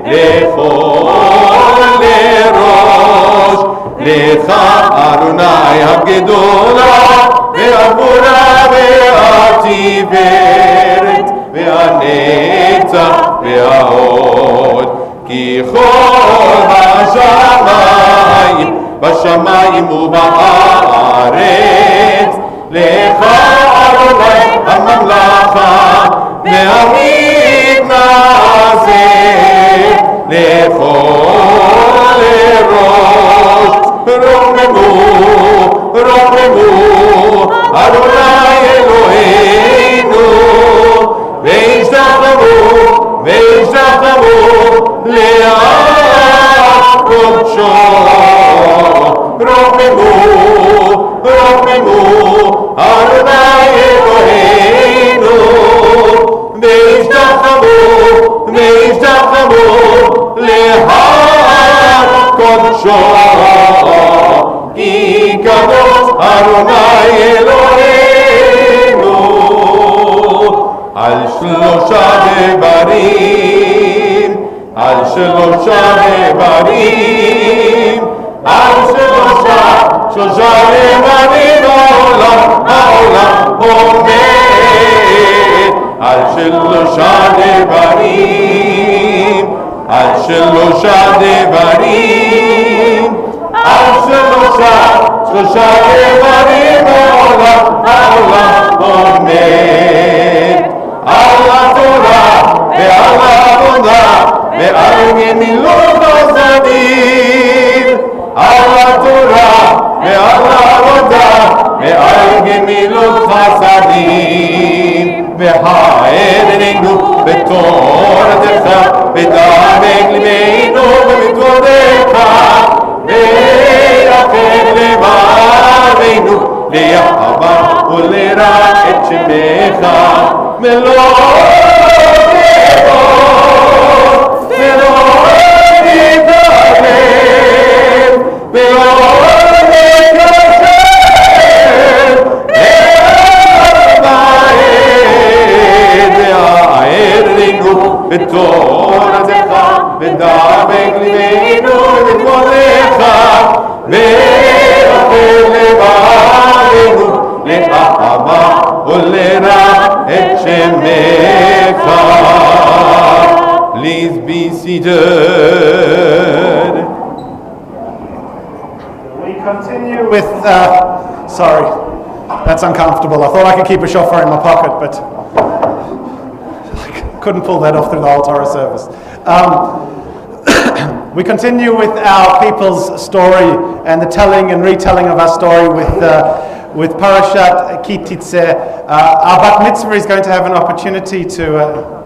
לכל לראש. לך אדוני הגדולה והגבורה והתפארת והנצח וההוד. כי כל השמיים בשמיים ובארץ לך אדוני הממלכה והעמים נעשה לכל לראש. רוממו רוממו אדוני אלוהינו והשתחוו לעם קודשו. רוממו רוממו אדוני אלוהינו והשתחוו להר קודשו. כי קדוש אדוני אלוהינו. על שלושה דברים, על שלושה דברים, על שלושה דברים העולם עומד. על שלושה דברים, על שלושה דברים, על שלושה דברים העולם עומד. על התורה ועל העבודה ועל גמילות חסדים. על התורה ועל העבודה ועל גמילות חסדים. והערנו בתורתך ודבק ליבנו במתודך ויחד לבבינו ליחבה ולרע את שמך ולא תבוא ולא תתעלם ולא בתורתך ודבק ליבנו במתודך ויחד לבבינו לאהבה ולרע את שמך. Please be seated. We continue with, sorry, that's uncomfortable. I thought I could keep a shofar in my pocket, but couldn't pull that off through the whole Torah service. We continue with our people's story and the telling and retelling of our story with Parashat Ki Titzeh. Our Bat Mitzvah is going to have an opportunity to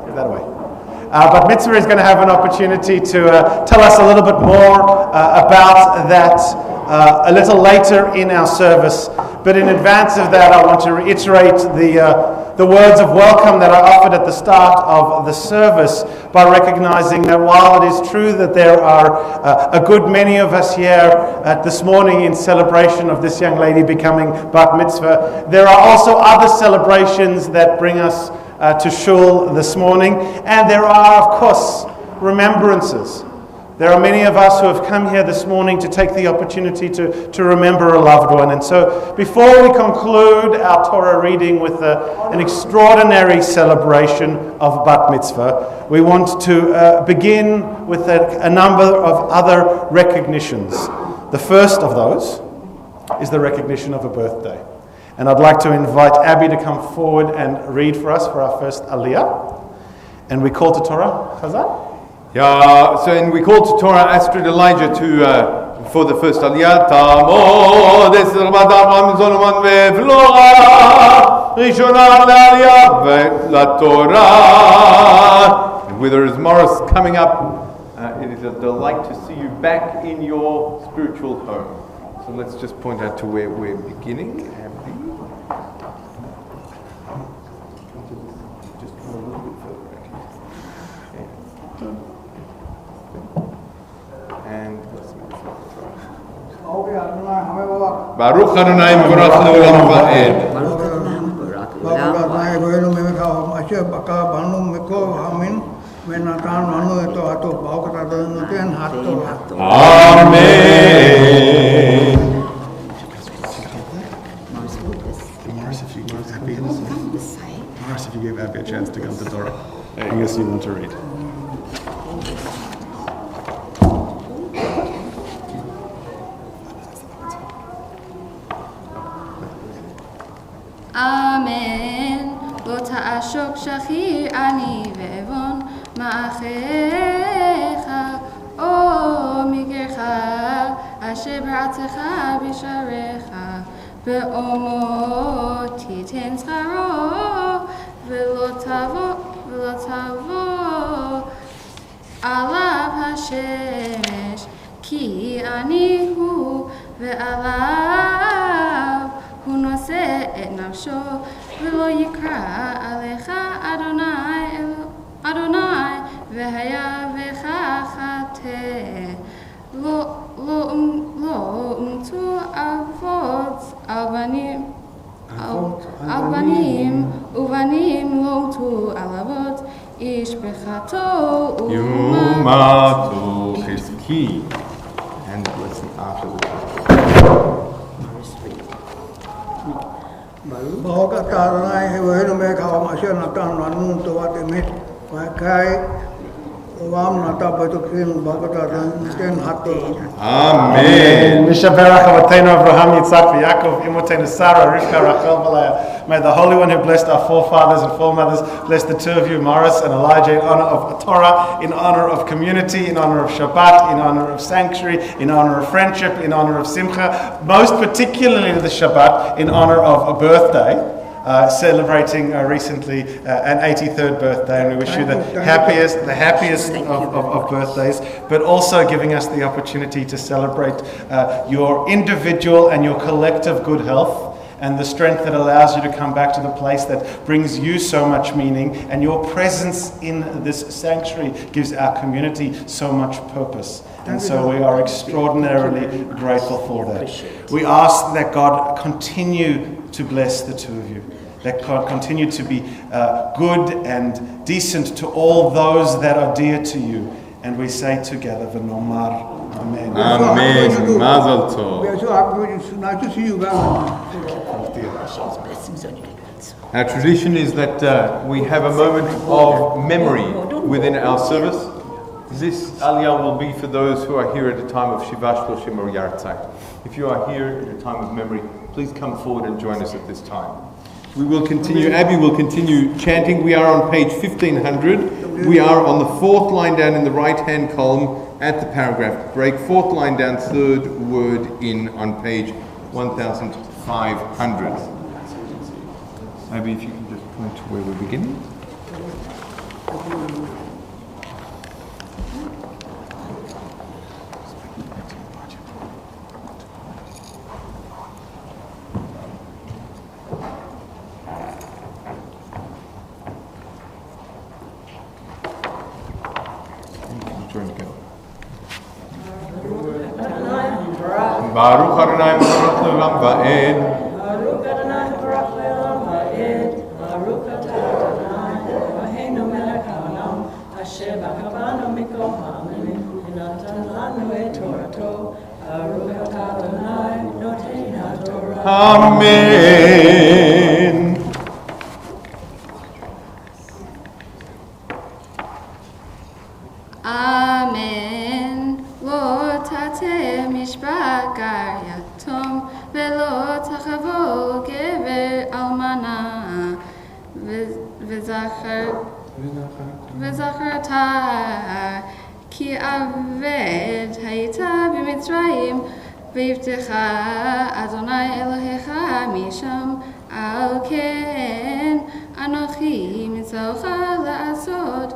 give that away. Our Bat Mitzvah is going to have an opportunity to tell us a little bit more about that a little later in our service. But in advance of that, I want to reiterate the words of welcome that I offered at the start of the service by recognizing that while it is true that there are a good many of us here this morning in celebration of this young lady becoming Bat Mitzvah, there are also other celebrations that bring us to Shul this morning, and there are, of course, remembrances There are many of us who have come here this morning to take the opportunity to remember a loved one. And so before we conclude our Torah reading with an extraordinary celebration of Bat Mitzvah, we want to begin with a number of other recognitions. The first of those is the recognition of a birthday. And I'd like to invite Abby to come forward and read for us for our first Aliyah. And we call to Torah, Chazal? Yeah, and we call to Torah Astrid Elijah for the first Aliyah. Tamo desirbat Abraham Solomon ve'vlora Rishona le'Aliyah ve'laTorah. And with her Morris coming up, it is a delight to see you back in your spiritual home. So let's just point out to where we're beginning. Baruch Adonai Mevorach Leolam Va'ed. Baruch Adonai Eloheinu Melech Asher Baka Banu Mikol Hamin Venatan Anu Eto Hato Baruch Adonai Noten Hato. Amen. Morris, if you gave Abby a chance to come to Torah, I guess you want to read. Amen. Lo ta'ashok shachir ani ve'evon ma'achecha o migercha asher b'ratzecha b'sharecha be'omo titen tzcharo ve'lo tavo alav hashemesh ki ani hu ve'alav hu noseh et nafsho ve'lo yikra alecha Adonai ve'haya ve'chachateh lo umtu avot albanim uvanim lo umtu alavot ish bechato Yumato Chizki. And the lesson after the Baruch Adonai Eloheinu Melech Asher Natan Lanu Tovat Emet V'Kai Olam Nata B'Tokin Baruch Adonai Noten Hato. Amen. Mishaberach Avotenu Avraham, Yitzhak, Yaakov, Imotenu Sarah, Rivka, Rachel, Balaya. May the Holy One who blessed our forefathers and foremothers bless the two of you, Morris and Elijah, in honor of Torah, in honor of community, in honor of Shabbat, in honor of sanctuary, in honor of friendship, in honor of Simcha, most particularly the Shabbat, in honor of a birthday. Celebrating recently an 83rd birthday, and we wish you the happiest of birthdays, but also giving us the opportunity to celebrate your individual and your collective good health and the strength that allows you to come back to the place that brings you so much meaning, and your presence in this sanctuary gives our community so much purpose. And so we are extraordinarily grateful for that. We ask that God continue to bless the two of you, that God continue to be good and decent to all those that are dear to you. And we say together, V'nomar, Amen. Amen. Mazel tov. We are so happy. It's nice to see you guys. Our tradition is that we have a moment of memory within our service. This Aliyah will be for those who are here at a time of Shiva Shloshim or Yartzeit. If you are here at a time of memory, please come forward and join us at this time. We will continue, Abby will continue chanting. We are on page 1500. We are on the fourth line down in the right-hand column at the paragraph break. Fourth line down, third word in on page 1500. Abby, if you can just point to where we're beginning. Baruch Adonai Mevorach Leolam Va'ed. Baruch Adonai Mevorach Leolam Va'ed. Baruch Adonai Eloheinu Melech Haolam Asher Baka Banu Mikol Ha'amim V'Natan Amen. Amen. Lo tate mishpat gar yatom, velo tachavo gever almana, v'zacharta ki aved hayta b'mitzrayim, v'yivtecha Adonai Elohecha misham, al ken anochi mitzocha la'asot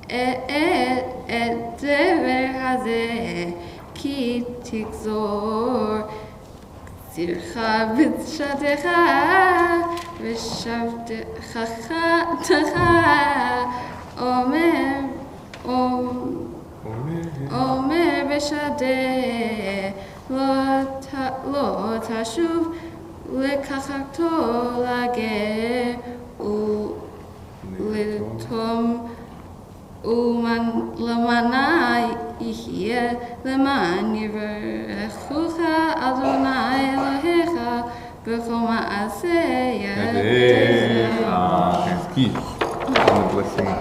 et dever hazeh ki tikzor tzircha b'tshatecha v'shavtecha omer b'shadeh lo tashuv lekachato lager u'litom Uman lamana ihye leman yivarechucha Adonai Elohecha b'chol ma'aseh yadecha. Thanks, Keith. And the blessing.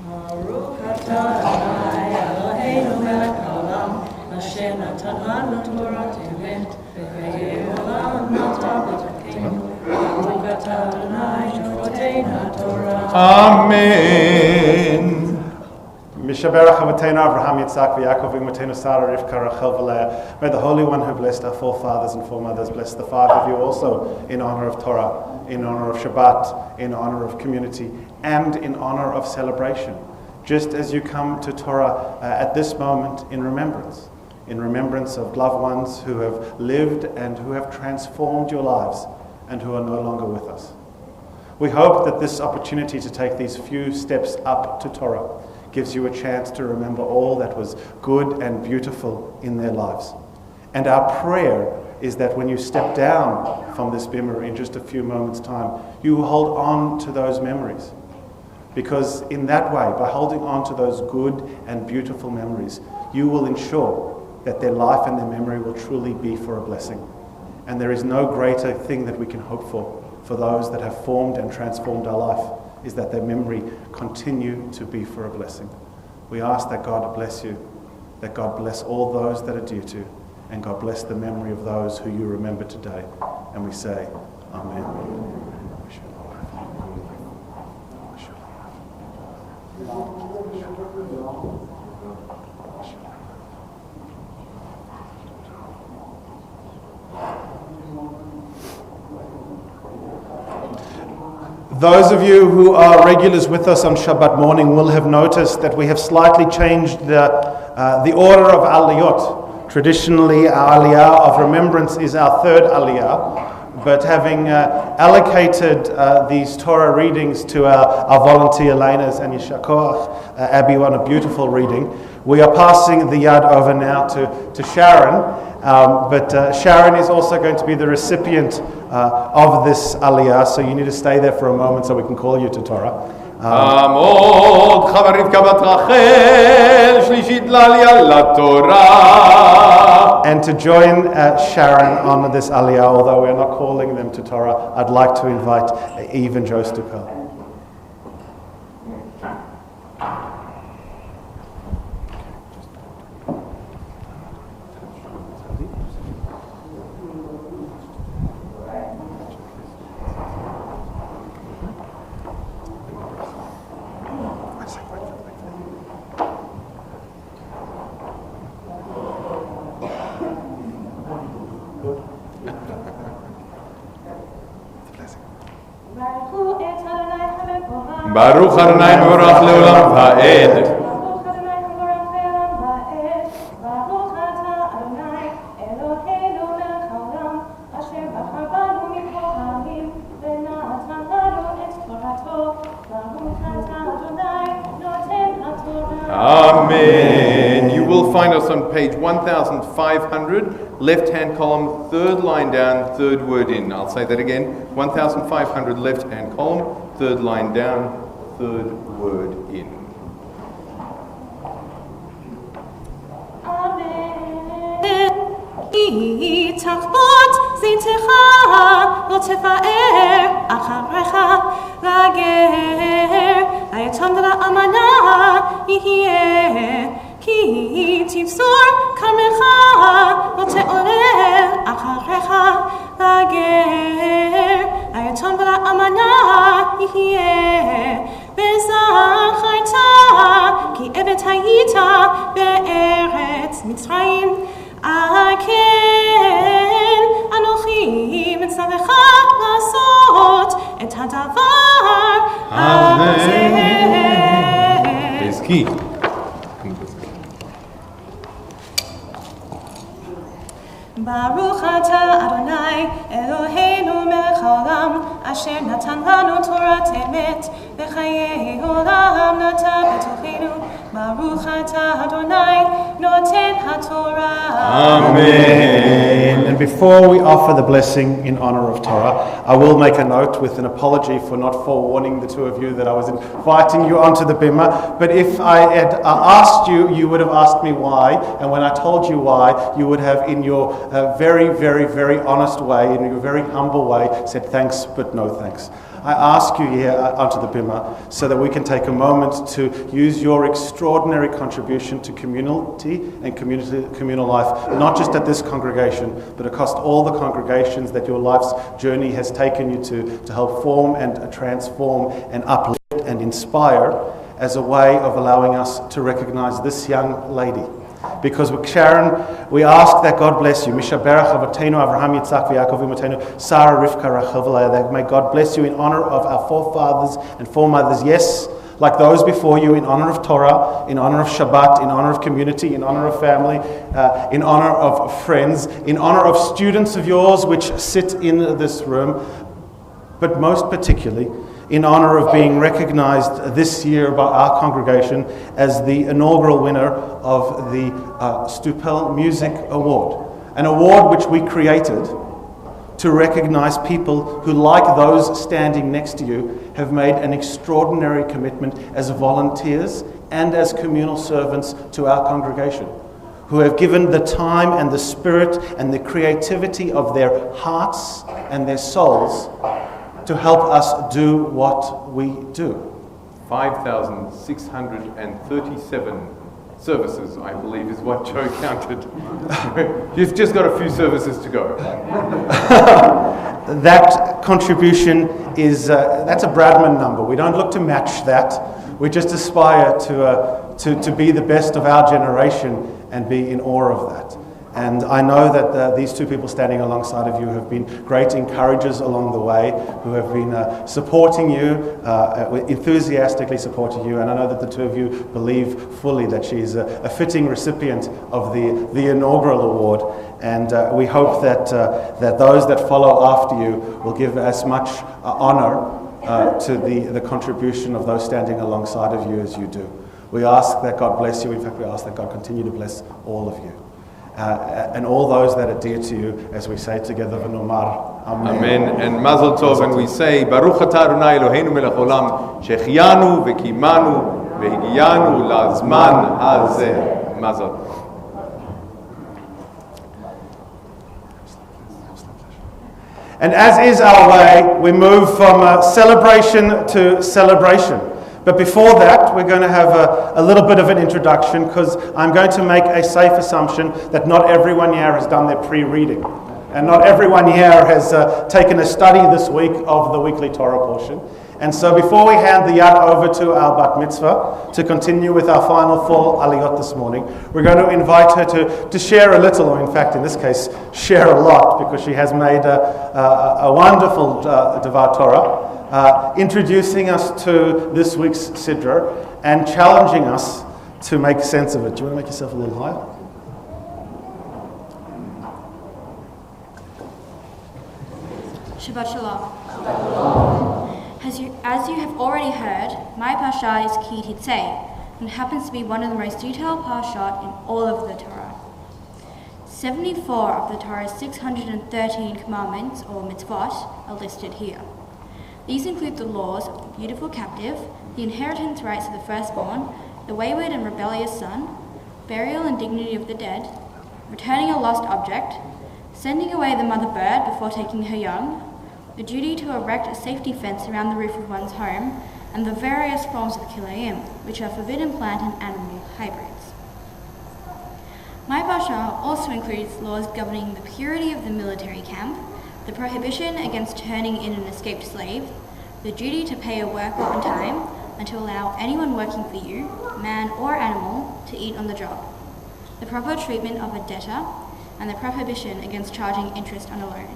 Baruch atah Adonai Eloheinu melech haolam, asher natan lanu Torah tevet, v'chayei olam natan b'tokenu. Baruch atah Adonai shofteinu Torah. Amen. Mishaberach Avatenu Avraham Yitzhak v'Yaakov Imotenu Sarah Rivka Rachel v'Leah. May the Holy One who blessed our forefathers and foremothers bless the five of you also in honor of Torah, in honor of Shabbat, in honor of community, and in honor of celebration. Just as you come to Torah at this moment in remembrance of loved ones who have lived and who have transformed your lives and who are no longer with us. We hope that this opportunity to take these few steps up to Torah gives you a chance to remember all that was good and beautiful in their lives. And our prayer is that when you step down from this bimmer in just a few moments' time, you will hold on to those memories. Because in that way, by holding on to those good and beautiful memories, you will ensure that their life and their memory will truly be for a blessing. And there is no greater thing that we can hope for those that have formed and transformed our life, is that their memory continue to be for a blessing. We ask that God bless you, that God bless all those that are due to, and God bless the memory of those who you remember today. And we say, Amen. Those of you who are regulars with us on Shabbat morning will have noticed that we have slightly changed the order of aliyot. Traditionally, our aliyah of remembrance is our third aliyah, but having allocated these Torah readings to our volunteer Lenas and Yishakoach, Abby on a beautiful reading, we are passing the yad over now to Sharon. But Sharon is also going to be the recipient of this aliyah, so you need to stay there for a moment so we can call you to Torah. And to join Sharon on this aliyah, although we're not calling them to Torah, I'd like to invite Eve and Joe Stuka. Baruch Adonai Mevorach Leolam Va'ed. Baruch Adonai Mevorach Leolam Va'ed. Baruch atah Adonai Eloheinu melech haolam, asher bachar banu mikol v'natan lanu et Torato. Baruch atah Adonai noten haTorah. Amen. You will find us on page 1500, left-hand column, third line down, third word in. I'll say that again. 1500, left-hand column, third line down, third word in. Amen. כי תחבוט זיתך לא תפאר אחריך לגר היתום ולאמנה יהיה כי תבשור כרמך לא תעורר אחריך לגר היתום ולאמנה יהיה וזכרת כי עבד היית בארץ מצרים כן אנוכי מצווך לעשות את הדבר הזה. חזקי. ברוך אתה אדוני אלוהינו מלך העולם אשר נתן לנו תורת אמת וחיי עולם נטע בתוכנו. ברוך אתה אדוני נותן התורה. Amen. And before we offer the blessing in honor of Torah, I will make a note with an apology for not forewarning the two of you that I was inviting you onto the bima. But if I had asked you, you would have asked me why. And when I told you why, you would have in your very, very, very honest way, in your very humble way, said thanks but no thanks. I ask you here onto the bima so that we can take a moment to use your extraordinary contribution to community and communal life, not just at this congregation, but across all the congregations that your life's journey has taken you to help form and transform and uplift and inspire as a way of allowing us to recognize this young lady. Because with Sharon, we ask that God bless you. Mishaberach Avotenu Avraham Yitzchak v'Yaakov Imotenu Sarah Rivka Rachel v'Leah. That may God bless you in honor of our forefathers and foremothers. Yes, like those before you, in honor of Torah, in honor of Shabbat, in honor of community, in honor of family, in honor of friends, in honor of students of yours which sit in this room, but most particularly in honor of being recognized this year by our congregation as the inaugural winner of the Stupel Music Award, an award which we created to recognize people who, like those standing next to you, have made an extraordinary commitment as volunteers and as communal servants to our congregation, who have given the time and the spirit and the creativity of their hearts and their souls to help us do what we do. 5,637 services, I believe, is what Joe counted. You've just got a few services to go. That contribution is, that's a Bradman number. We don't look to match that. We just aspire to be the best of our generation and be in awe of that. And I know that these two people standing alongside of you have been great encouragers along the way, who have been supporting you, enthusiastically supporting you. And I know that the two of you believe fully that she is a fitting recipient of the inaugural award. And we hope that those that follow after you will give as much honor to the contribution of those standing alongside of you as you do. We ask that God bless you. In fact, we ask that God continue to bless all of you. And all those that are dear to you, as we say together, v'nomar, Amen. Amen. And Mazel Tov, and we say, Baruch atah Adonai Eloheinu melech olam, shechianu v'kimanu v'higiyanu lazman hazeh. Mazel. And as is our way, we move from celebration to celebration. But before that, we're going to have a little bit of an introduction, because I'm going to make a safe assumption that not everyone here has done their pre-reading. And not everyone here has taken a study this week of the weekly Torah portion. And so before we hand the yad over to our bat mitzvah to continue with our final four aliyot this morning, we're going to invite her to share a little, or in fact in this case, share a lot, because she has made a wonderful Devar Torah. Introducing us to this week's Sidra and challenging us to make sense of it. Do you want to make yourself a little higher? Shabbat Shalom. As you have already heard, my Parsha is Ki Titzei, and happens to be one of the most detailed Parshat in all of the Torah. 74 of the Torah's 613 commandments, or mitzvot, are listed here. These include the laws of the beautiful captive, the inheritance rights of the firstborn, the wayward and rebellious son, burial and dignity of the dead, returning a lost object, sending away the mother bird before taking her young, the duty to erect a safety fence around the roof of one's home, and the various forms of kilayim, which are forbidden plant and animal hybrids. My Basha also includes laws governing the purity of the military camp, the prohibition against turning in an escaped slave, the duty to pay a worker on time, and to allow anyone working for you, man or animal, to eat on the job, the proper treatment of a debtor, and the prohibition against charging interest on a loan.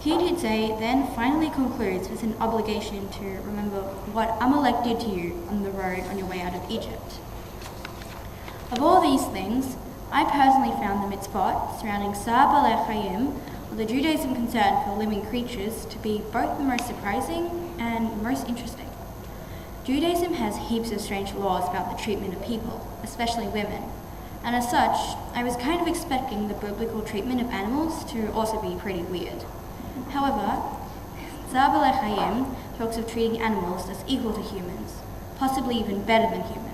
Kiditze then finally concludes with an obligation to remember what Amalek did to you on the road on your way out of Egypt. Of all these things, I personally found the mitzvot surrounding Sar Balei Chayim, or the Judaism concern for living creatures, to be both the most surprising and most interesting. Judaism has heaps of strange laws about the treatment of people, especially women, and as such, I was kind of expecting the biblical treatment of animals to also be pretty weird. However, Sar Balei Chayim talks of treating animals as equal to humans, possibly even better than humans.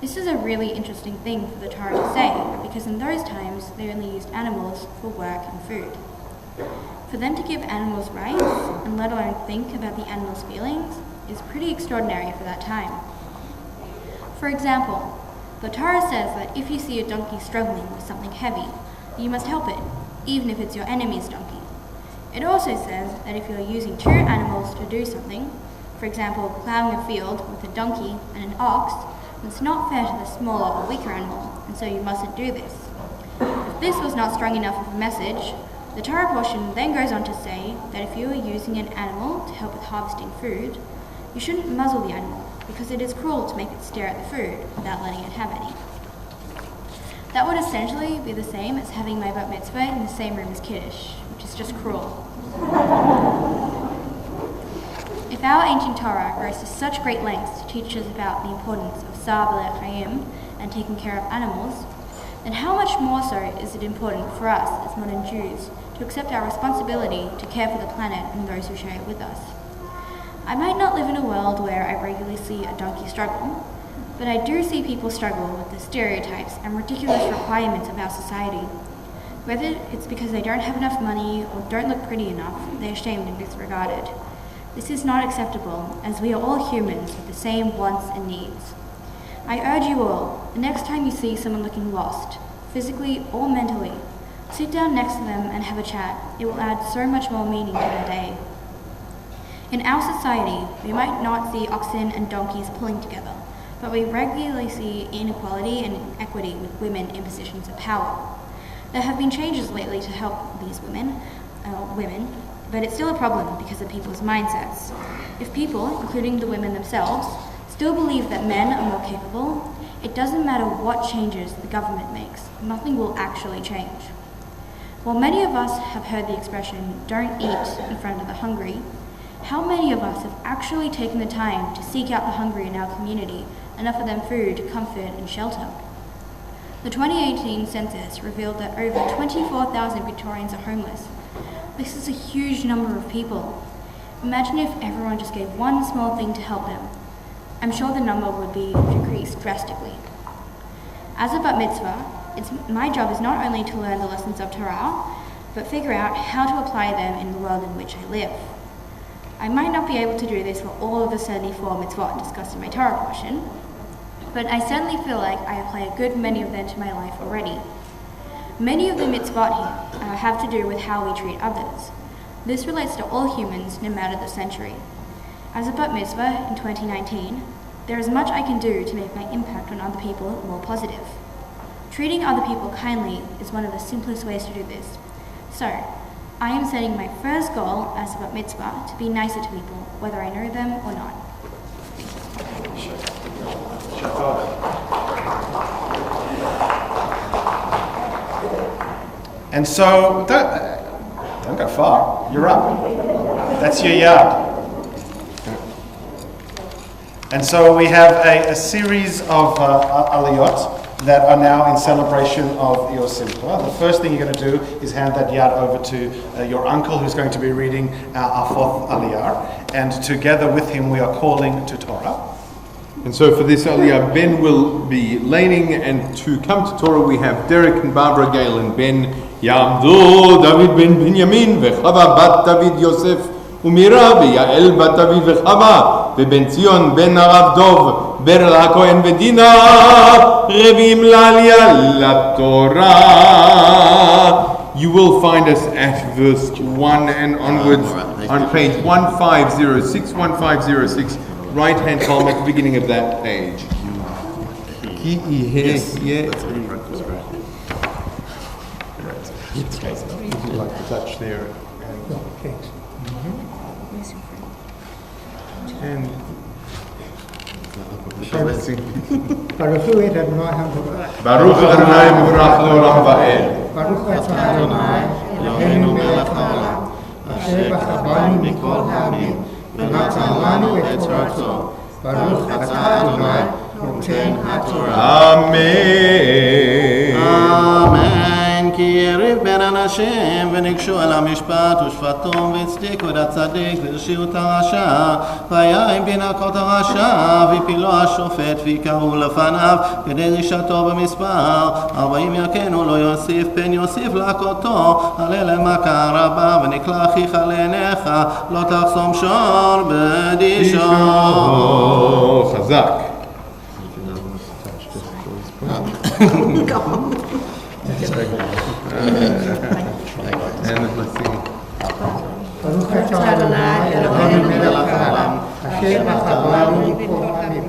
This is a really interesting thing for the Torah to say, because in those times they only used animals for work and food. For them to give animals rights, and let alone think about the animals' feelings, is pretty extraordinary for that time. For example, the Torah says that if you see a donkey struggling with something heavy, you must help it, even if it's your enemy's donkey. It also says that if you're using two animals to do something, for example, ploughing a field with a donkey and an ox, it's not fair to the smaller or weaker animal, and so you mustn't do this. If this was not strong enough of a message, the Torah portion then goes on to say that if you are using an animal to help with harvesting food, you shouldn't muzzle the animal, because it is cruel to make it stare at the food without letting it have any. That would essentially be the same as having my bat mitzvah in the same room as Kiddush, which is just cruel. If our ancient Torah goes to such great lengths to teach us about the importance of Sar Balei Chayim and taking care of animals, then how much more so is it important for us as modern Jews to accept our responsibility to care for the planet and those who share it with us? I might not live in a world where I regularly see a donkey struggle, but I do see people struggle with the stereotypes and ridiculous requirements of our society. Whether it's because they don't have enough money or don't look pretty enough, they're ashamed and disregarded. This is not acceptable, as we are all humans with the same wants and needs. I urge you all, the next time you see someone looking lost, physically or mentally, sit down next to them and have a chat. It will add so much more meaning to their day. In our society, we might not see oxen and donkeys pulling together, but we regularly see inequality and inequity with women in positions of power. There have been changes lately to help these women, but it's still a problem because of people's mindsets. If people, including the women themselves, still believe that men are more capable, it doesn't matter what changes the government makes, nothing will actually change. While many of us have heard the expression, "don't eat in front of the hungry," how many of us have actually taken the time to seek out the hungry in our community and offer them food, comfort, and shelter? The 2018 census revealed that over 24,000 Victorians are homeless. This is a huge number of people. Imagine if everyone just gave one small thing to help them. I'm sure the number would be decreased drastically. As a bat mitzvah, my job is not only to learn the lessons of Torah, but figure out how to apply them in the world in which I live. I might not be able to do this for all of the 74 mitzvot discussed in my Torah portion, but I certainly feel like I apply a good many of them to my life already. Many of the mitzvot here have to do with how we treat others. This relates to all humans, no matter the century. As a bat mitzvah in 2019, there is much I can do to make my impact on other people more positive. Treating other people kindly is one of the simplest ways to do this. So, I am setting my first goal as a bat mitzvah to be nicer to people, whether I know them or not. And so, don't go far, you're up. That's your yard. And so we have a series of aliyot that are now in celebration of your simcha. The first thing you're going to do is hand that yard over to your uncle, who's going to be reading our fourth aliyah. And together with him we are calling to Torah. And so for this Aliyah, Ben will be laning, and to come to Torah we have Derek and Barbara Gale and Ben. Yamdu David ben Binyamin v'Chava bat David Yosef u'Mira v'Yael bat David v'Chava v'Ben Zion ben Arav Dov Berel HaKohen v'Dina Revim la'Aliyah la'Torah. You will find us at verse 1 and onwards on page 1506, right hand column at the beginning of that page. Yes. Like to touch there. And Baruch Adonai Mevorach Leolam Va'ed. Baruch Adonai Eloheinu melech haolam, asher b'chabanu mikol ha'amim, v'natan lanu et torato. Baruch atah Adonai noten haTorah. Amen. Amen. כי יריב בין אנשים וניגשו אל המשפט ושפטום והצדיקו את הצדיק והרשיעו את הרשע והיה עם בינקות הרשע והפילו השופט ויקראו לפניו כדי רשעתו במספר 40 יכנו לא יוסיף פן יוסיף להכותו עלה למכה רבה ונקלע אחיך לעיניך לא תחסום שור בדישו. חזק. And the blessing. Baruch atah Adonai Eloheinu melech haolam, asher b'chabanu mikol ha'amim,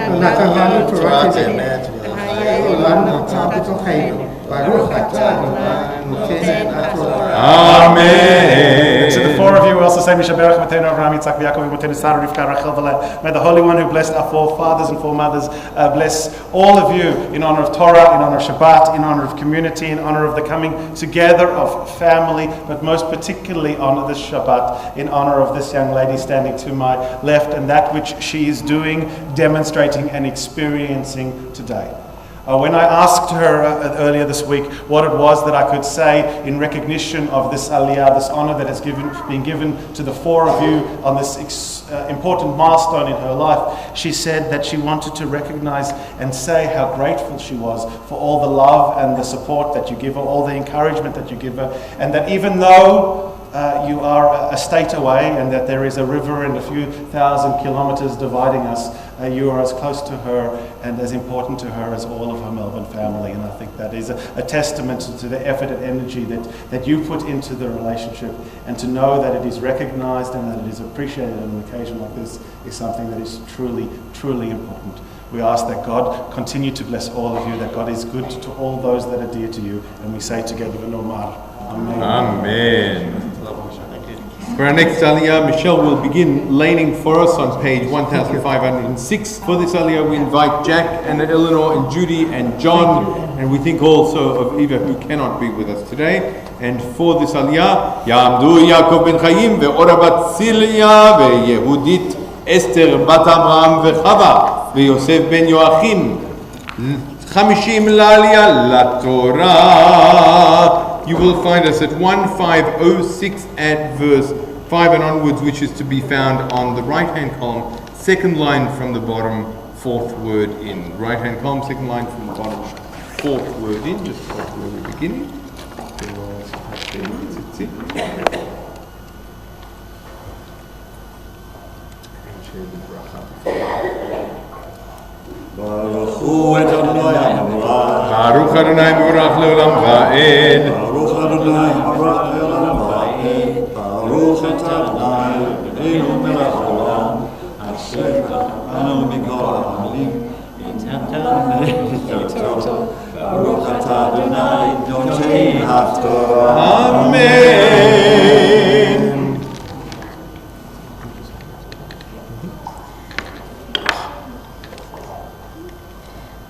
ונתן לנו תורת אמת, והעולם נמצא בתוכנו. Baruch atah Adonai noten haTorah. Amen. To the four of you, we also say, Mishaberach Matenu Avraham Yitzchak V'Yaakov V'Matenu Sarah Rivka Rachel V'Leah. May the Holy One who blessed our forefathers and foremothers bless all of you in honor of Torah, in honor of Shabbat, in honor of community, in honor of the coming together of family, but most particularly honor this Shabbat, in honor of this young lady standing to my left and that which she is doing, demonstrating and experiencing today. When I asked her earlier this week what it was that I could say in recognition of this aliyah, this honor that has been given to the four of you on this important milestone in her life, she said that she wanted to recognize and say how grateful she was for all the love and the support that you give her, all the encouragement that you give her, and that even though you are a state away and that there is a river and a few thousand kilometers dividing us, you are as close to her and as important to her as all of her Melbourne family. And I think that is a testament to the effort and energy that you put into the relationship, and to know that it is recognized and that it is appreciated on an occasion like this is something that is truly, truly important. We ask that God continue to bless all of you, that God is good to all those that are dear to you, and we say together, V'nomar, Amen. Amen. For our next aliyah, Michelle will begin laning for us on page 1506. For this aliyah, we invite Jack and Eleanor and Judy and John, and we think also of Eva, who cannot be with us today. And for this aliyah, Ya'amdu Yaakov ben Chaim ve'Ora bat Silya ve'Yehudit Esther bat Abraham ve'Chava ve'Yosef ben Yoachim 50 la'aliyah la'Torah. You will find us at 1506 at verse 5 and onwards, which is to be found on the right-hand column, second line from the bottom, fourth word in. Right-hand column, second line from the bottom, fourth word in, just like where we're beginning. Baruch Adonai Baruch Adonai Mevorach Leolam Va'ed. Baruch Adonai Mevorach Leolam Va'ed. Baruch Adonai Eloheinu melech haolam, asher b'chabanu mikol ha'amim, v'natan lanu. Baruch atah Adonai noten haTorah. Amen.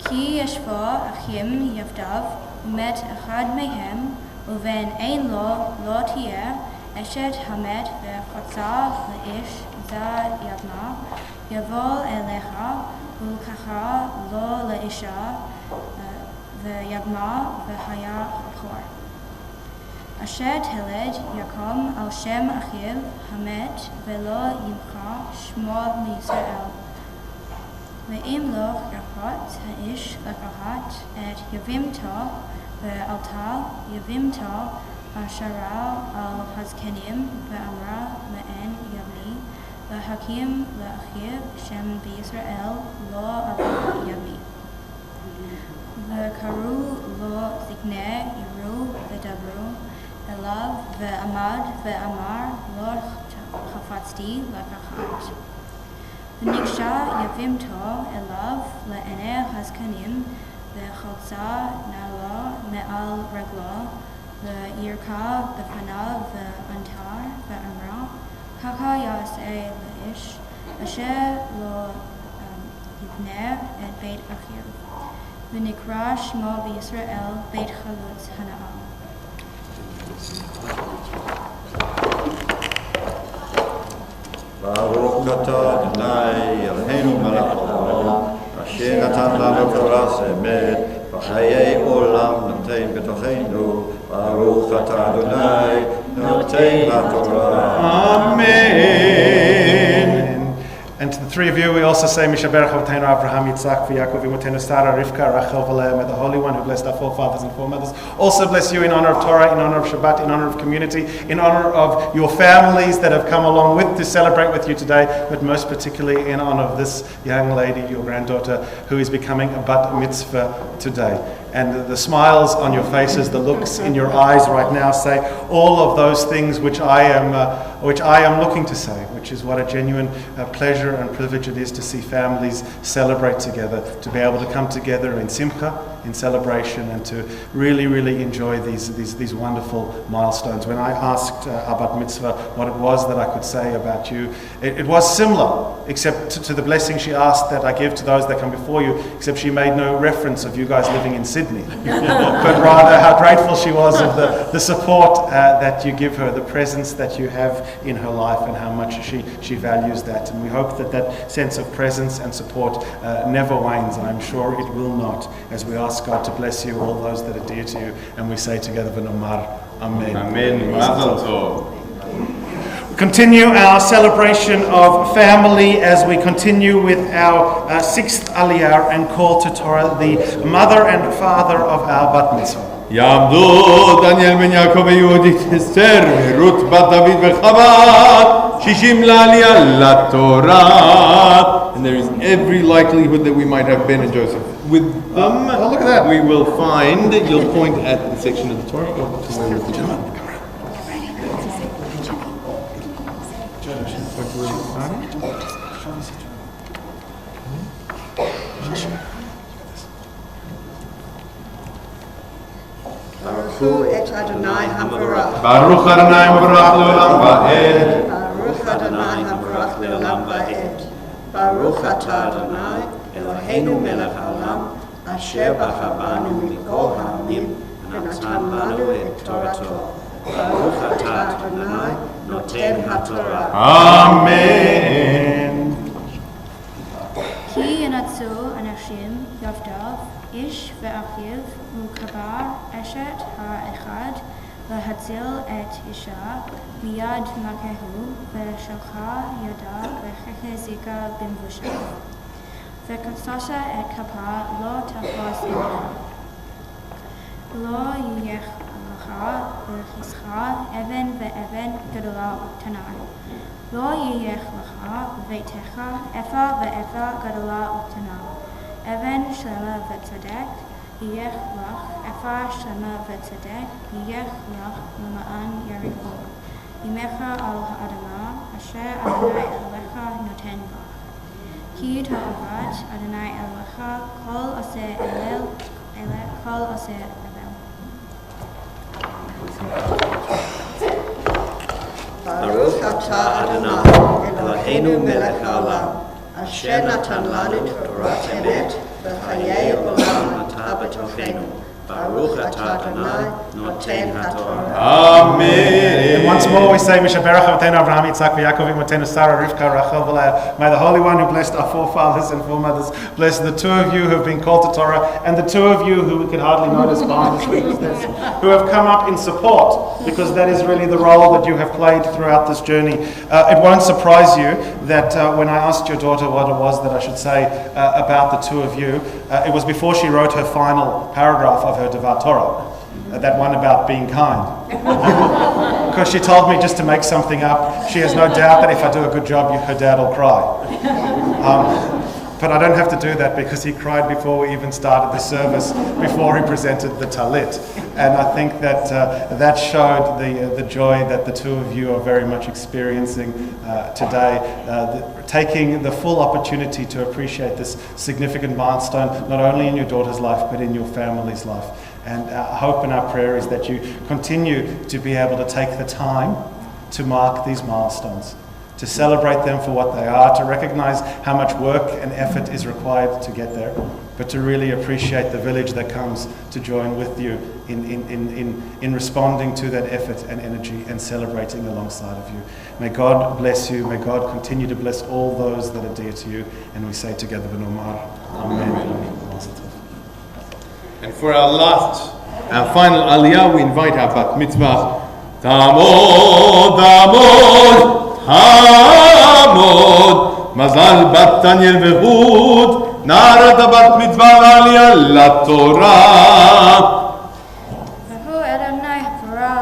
כי ישבו אחים יחדיו, ומת אחד מהם, ובן אין לו לא תהיה, אשת המת וחוצה לאיש זר יבנה, יבוא אליך, ולקחה לו לאישה, ויבנה והיה בכור. אשר תלד יקום על שם אחיו המת, ולא ימחה שמו מישראל. ואם לא ירחוץ האיש לקחת את יבימתו ואלתה יבימתו אשרה על הזקנים ואמרה להן ימי להקים לאחיו שם בישראל לא עבר ימי. וקראו לו זקני יראו ודברו אליו ועמד ואמר לא חפצתי לקחת. ונקשה יבימתו אליו לעיני הזקנים וחלצה נעלו מעל רגלו וירקה בפניו וענתה ואמרה ככה יעשה לאיש אשר לא יבנה את בית אחיו. ונקרא שמו בישראל בית חלוץ הנעל. ברוך אתה אדוני אלוהינו מלך העולם אשר נתן לנו תורת אמת וחיי עולם נותן בתוכנו. ברוך אתה אדוני נותן התורה. Amen. And to the three of you, we also say, Mishaberach Avotenu Abraham, Yitzhak, Yaakov, Imotenu Sarah, Rivka, Rachel, Valeah. May the Holy One who blessed our forefathers and foremothers also bless you in honor of Torah, in honor of Shabbat, in honor of community, in honor of your families that have come along with to celebrate with you today, but most particularly in honor of this young lady, your granddaughter, who is becoming a bat mitzvah today. And the smiles on your faces, the looks in your eyes right now say all of those things which I am looking to say, which is what a genuine pleasure and privilege it is to see families celebrate together, to be able to come together in simcha, in celebration, and to really, really enjoy these wonderful milestones. When I asked Abat Mitzvah what it was that I could say about you, it was similar, except to the blessing she asked that I give to those that come before you, except she made no reference of you guys living in Sydney, but rather how grateful she was of the support that you give her, the presence that you have in her life, and how much she values that. And we hope that sense of presence and support never wanes, and I'm sure it will not, as we ask God to bless you, all those that are dear to you, and we say together, V'nomar, Amen. Amen. Mazel tov. Continue our celebration of family as we continue with our sixth aliyah and call to Torah, the mother and father of our bat mitzvah. יעמדו דניאל בן יעקב ויהודית אסתר ורות בת דוד וחב"ד 60 לעלייה לתורה. And there is every likelihood that we might have Ben and Joseph with them. Look at that. We will find, you'll point at the section of the Torah. Baruch et Adonai Habarach. Baruch Adonai Habarach le'olam va'ed. Baruch Adonai Habarach le'olam va'ed. Baruch atah Adonai Eloheinu melech haolam asher bachar banu mikol ha'amim v'natan lanu et torato. Baruch atah Adonai noten haTorah. Amen. Ki yanatzu anashim yavdav ish ve'achiv u'kabar eshet ha'echad v'hatzil et isha miyad makehu ve'shalcha yada v'chechezika bimvushav ve'katsasha et kapa lo tachos imcha lo yiyech lacha v'chischa even ve'even gadola u'tanar lo yiyech lacha v'veitecha efa ve'efa gadola u'tanar even shlema v'tzadek yiyech lach efa shlema v'tzadek yiyech lach l'ma'an yarichu yimecha al ha'adamah asher Adonai elecha noten bach ki ta'avat Adonai elecha kol aseh elel kol aseh evel. Baruch atah Adonai Eloheinu melech haolam asher natan lanu torat emet v'chayei olam nata b'tochenu Baruch atah Adonai, noten haTorah. Amen. And once more we say, Mishaberach Avotenu Avraham, Yitzhak, Yaakov, Imotenu, Sarah, Rivka, Rachel, V'Leah. May the Holy One who blessed our forefathers and foremothers bless the two of you who have been called to Torah, and the two of you who we can hardly notice behind the screens, who have come up in support, because that is really the role that you have played throughout this journey. It won't surprise you that when I asked your daughter what it was that I should say about the two of you, it was before she wrote her final paragraph of her Devar Torah. That one about being kind. Because she told me just to make something up. She has no doubt that if I do a good job, her dad will cry. But I don't have to do that because he cried before we even started the service, before he presented the talit. And I think that that showed the joy that the two of you are very much experiencing today, taking the full opportunity to appreciate this significant milestone, not only in your daughter's life, but in your family's life. And our hope and our prayer is that you continue to be able to take the time to mark these milestones, to celebrate them for what they are, to recognize how much work and effort is required to get there, but to really appreciate the village that comes to join with you in responding to that effort and energy and celebrating alongside of you. May God bless you. May God continue to bless all those that are dear to you. And we say together, V'nomar, Amen. And for our final aliyah, we invite our bat mitzvah. Tamod, Tamod, Hamod, Mazal bat Daniel v'Hud, Nara bat mitzvah aliyah la Torah.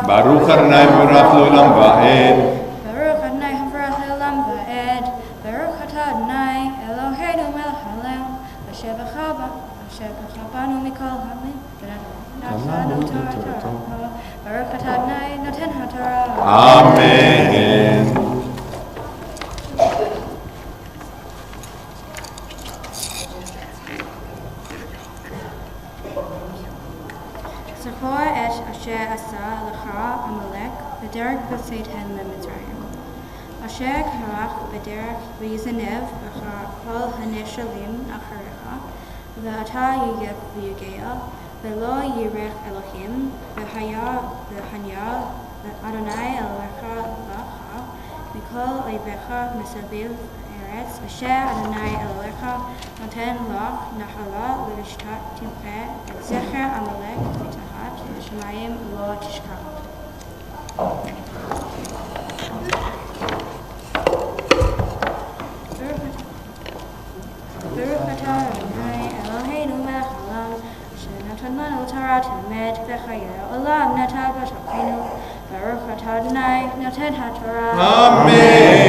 Baruch Adonai v'rach l'olam va'ed. Baruch Adonai v'rach l'olam va'ed. Baruch atah Adonai Eloheinu melech haolam, asher b'chabanu mikol ha'amim. Baruch atah Adonai noten haTorah. Amen. Zachor et asher asa lecha Amalek b'derech b'seithen leMitzrayim. Asher karach b'derech v'yizanev b'char kol haneshalim acharecha v'ata yigef v'yugea v'lo yirech Elohim v'haya Adonai elecha v'cha mikol oivecha mesaviv eretz asher Adonai elecha noten lach nachala l'rishtat timche et zecher Amalek v'tahat v'shamayim lo tishkach. Baruch atah Adonai Eloheinu melech haolam asher natan lanu Torah temed v'chayei olam nata b'tocheinu. Baruch atah Adonai noten haTorah. Amen.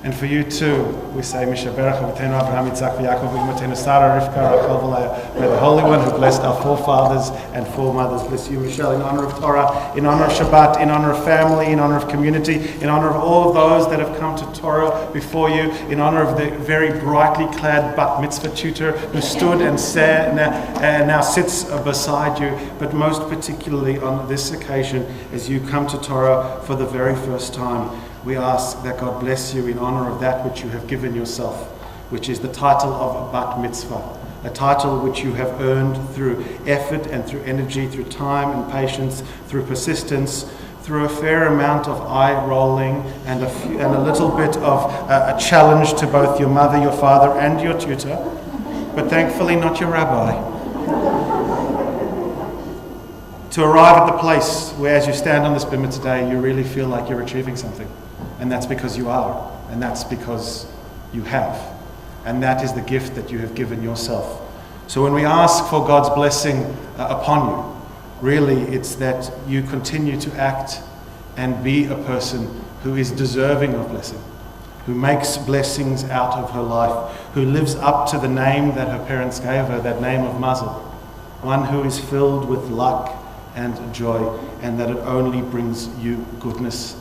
And for you too, we say, Mishaberach Avotenu Avraham, Yitzhak, Yaakov, Imotenu, Sarah, Rivka, Rachel, V'Leah. May the Holy One who blessed our forefathers and foremothers bless you, Michelle, in honor of Torah, in honor of Shabbat, in honor of family, in honor of community, in honor of all of those that have come to Torah before you, in honor of the very brightly clad bat mitzvah tutor who stood and sat and now sits beside you, but most particularly on this occasion as you come to Torah for the very first time. We ask that God bless you in honor of that which you have given yourself, which is the title of bat mitzvah, a title which you have earned through effort and through energy, through time and patience, through persistence, through a fair amount of eye rolling and a little bit of a challenge to both your mother, your father, and your tutor, but thankfully not your rabbi. To arrive at the place where, as you stand on this bimah today, you really feel like you're achieving something. And that's because you are. And that's because you have. And that is the gift that you have given yourself. So when we ask for God's blessing upon you, really it's that you continue to act and be a person who is deserving of blessing, who makes blessings out of her life, who lives up to the name that her parents gave her, that name of Mazel, one who is filled with luck and joy, and that it only brings you goodness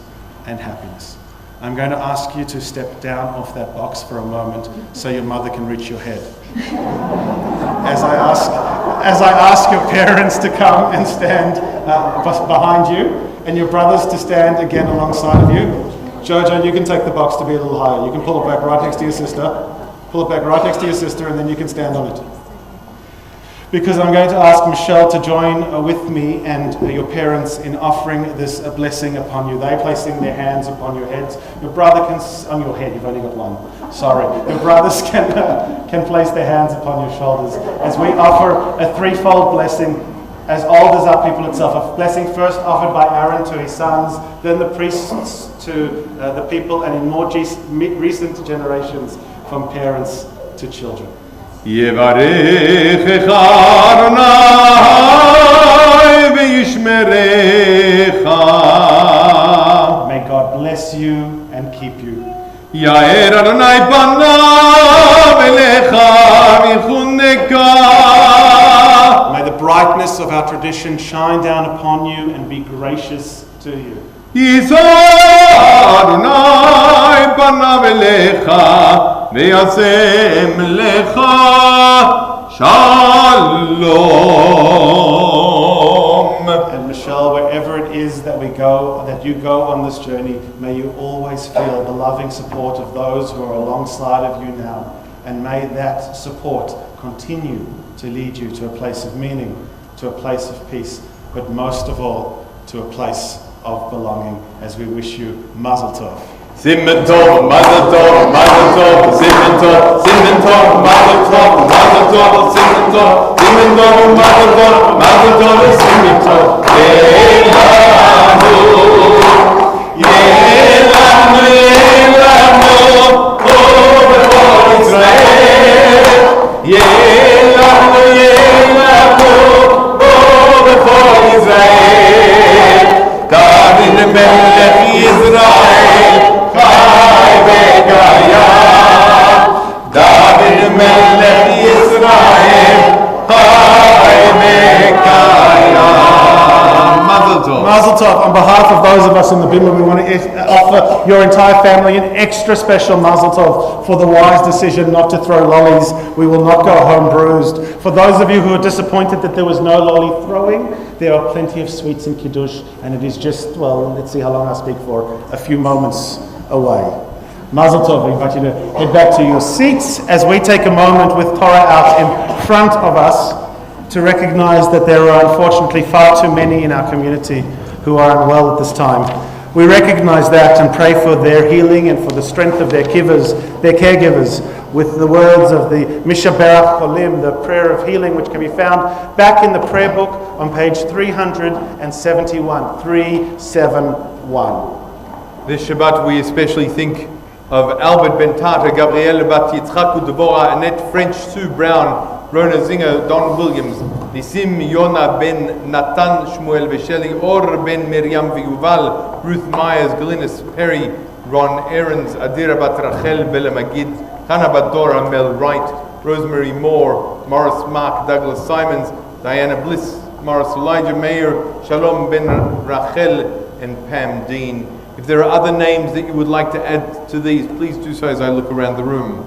and happiness. I'm going to ask you to step down off that box for a moment so your mother can reach your head. As I ask your parents to come and stand behind you, and your brothers to stand again alongside of you. Jojo, you can take the box to be a little higher. You can pull it back right next to your sister. Pull it back right next to your sister, and then you can stand on it. because I'm going to ask Michelle to join with me and your parents in offering this blessing upon you. They're placing their hands upon your heads. Your brother can, on your head, you've only got one. Sorry. Your brothers can place their hands upon your shoulders as we offer a threefold blessing, as old as our people itself. A blessing first offered by Aaron to his sons, then the priests to the people, and in more recent generations, from parents to children. Yevarechecha Adonai v'yishmerecha. May God bless you and keep you. Yair Adonai panav elecha v'chuneka. May the brightness of our tradition shine down upon you and be gracious to you. Yisa Adonai panav elecha v'yasem lecha shalom. And Michelle, wherever it is that you go on this journey, may you always feel the loving support of those who are alongside of you now. And may that support continue to lead you to a place of meaning, to a place of peace, but most of all, to a place of belonging, as we wish you Mazel Tov. Simmen Tov, Mazel Tov, Mazel Tov, Simmen Tov, Simmen Tov, Mazel Tov, Mazel Tov, Simmen Tov, Simmen Tov, Mazel Tov, Mazel Tov, Simmen Tov. Yelanu, Yelanu, oh before Israel. Yelanu, Yelanu, oh before Israel. David Melech Israel. David Melech Yisrael, Chai Mekayam. Mazel Tov. Mazel Tov. On behalf of those of us in the Bima, we want to offer your entire family an extra special Mazel Tov for the wise decision not to throw lollies. We will not go home bruised. For those of you who are disappointed that there was no lolly throwing, there are plenty of sweets in Kiddush, and it is just, well, let's see how long I speak for, a few moments away. Mazel Tov. We invite you to head back to your seats as we take a moment with Torah out in front of us to recognize that there are unfortunately far too many in our community who are unwell at this time. We recognize that and pray for their healing and for the strength of their caregivers, with the words of the Mishaberach Cholim, the prayer of healing, which can be found back in the prayer book on page 371. 371. This Shabbat we especially think of Albert Ben Tata, Gabrielle Bat Yitzchaku Devorah, Annette French, Sue Brown, Rona Zinger, Don Williams, Nisim Yona Ben Natan Shmuel Vesheli, Or Ben Miriam Viyuval, Ruth Myers, Glynis Perry, Ron Aarons, Adira Bat Rachel Bella Magid, Hannah Bat Dora Mel Wright, Rosemary Moore, Morris Mark, Douglas Simons, Diana Bliss, Morris Elijah Mayer, Shalom Ben Rachel, and Pam Dean. If there are other names that you would like to add to these, please do so as I look around the room.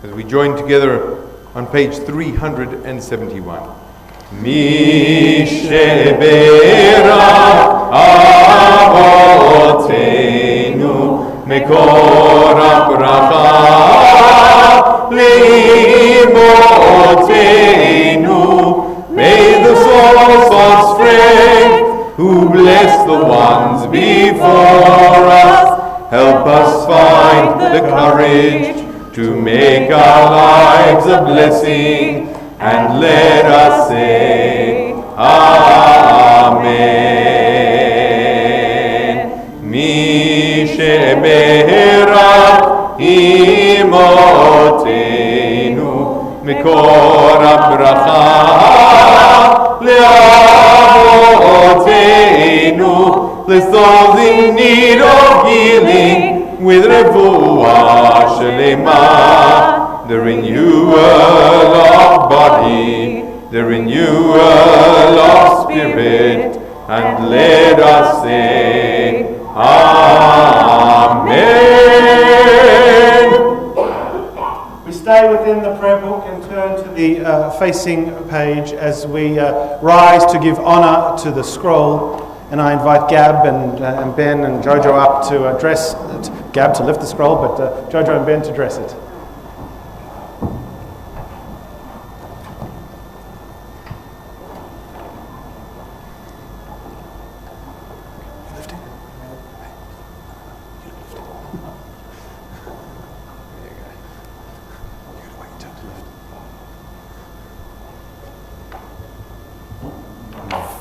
As we join together on page 371. Mi sheberach avotenu mekor habracha leimotenu. May the source of strength, who bless the ones before us, help us find the courage to make our lives a blessing, and let us say Amen. Mi sheberach imotenu mikor habracha leavotenu, bless those in need of healing, with revuah shelema, the renewal of body, the renewal of spirit, and let us say, Amen. We stay within the prayer book and turn to the facing page as we rise to give honor to the scroll. And I invite Gab and Ben and Jojo up to address it. Gab to lift the scroll, but Jojo and Ben to dress it.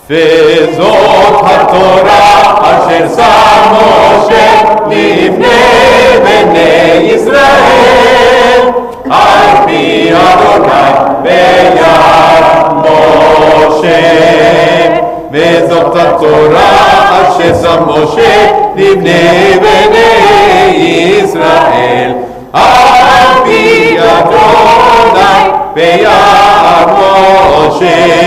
וזאת התורה אשר שם משה לפני בני ישראל על פי אדוני ביד משה. וזאת התורה אשר שם משה לפני בני ישראל על פי אדוני ביד משה.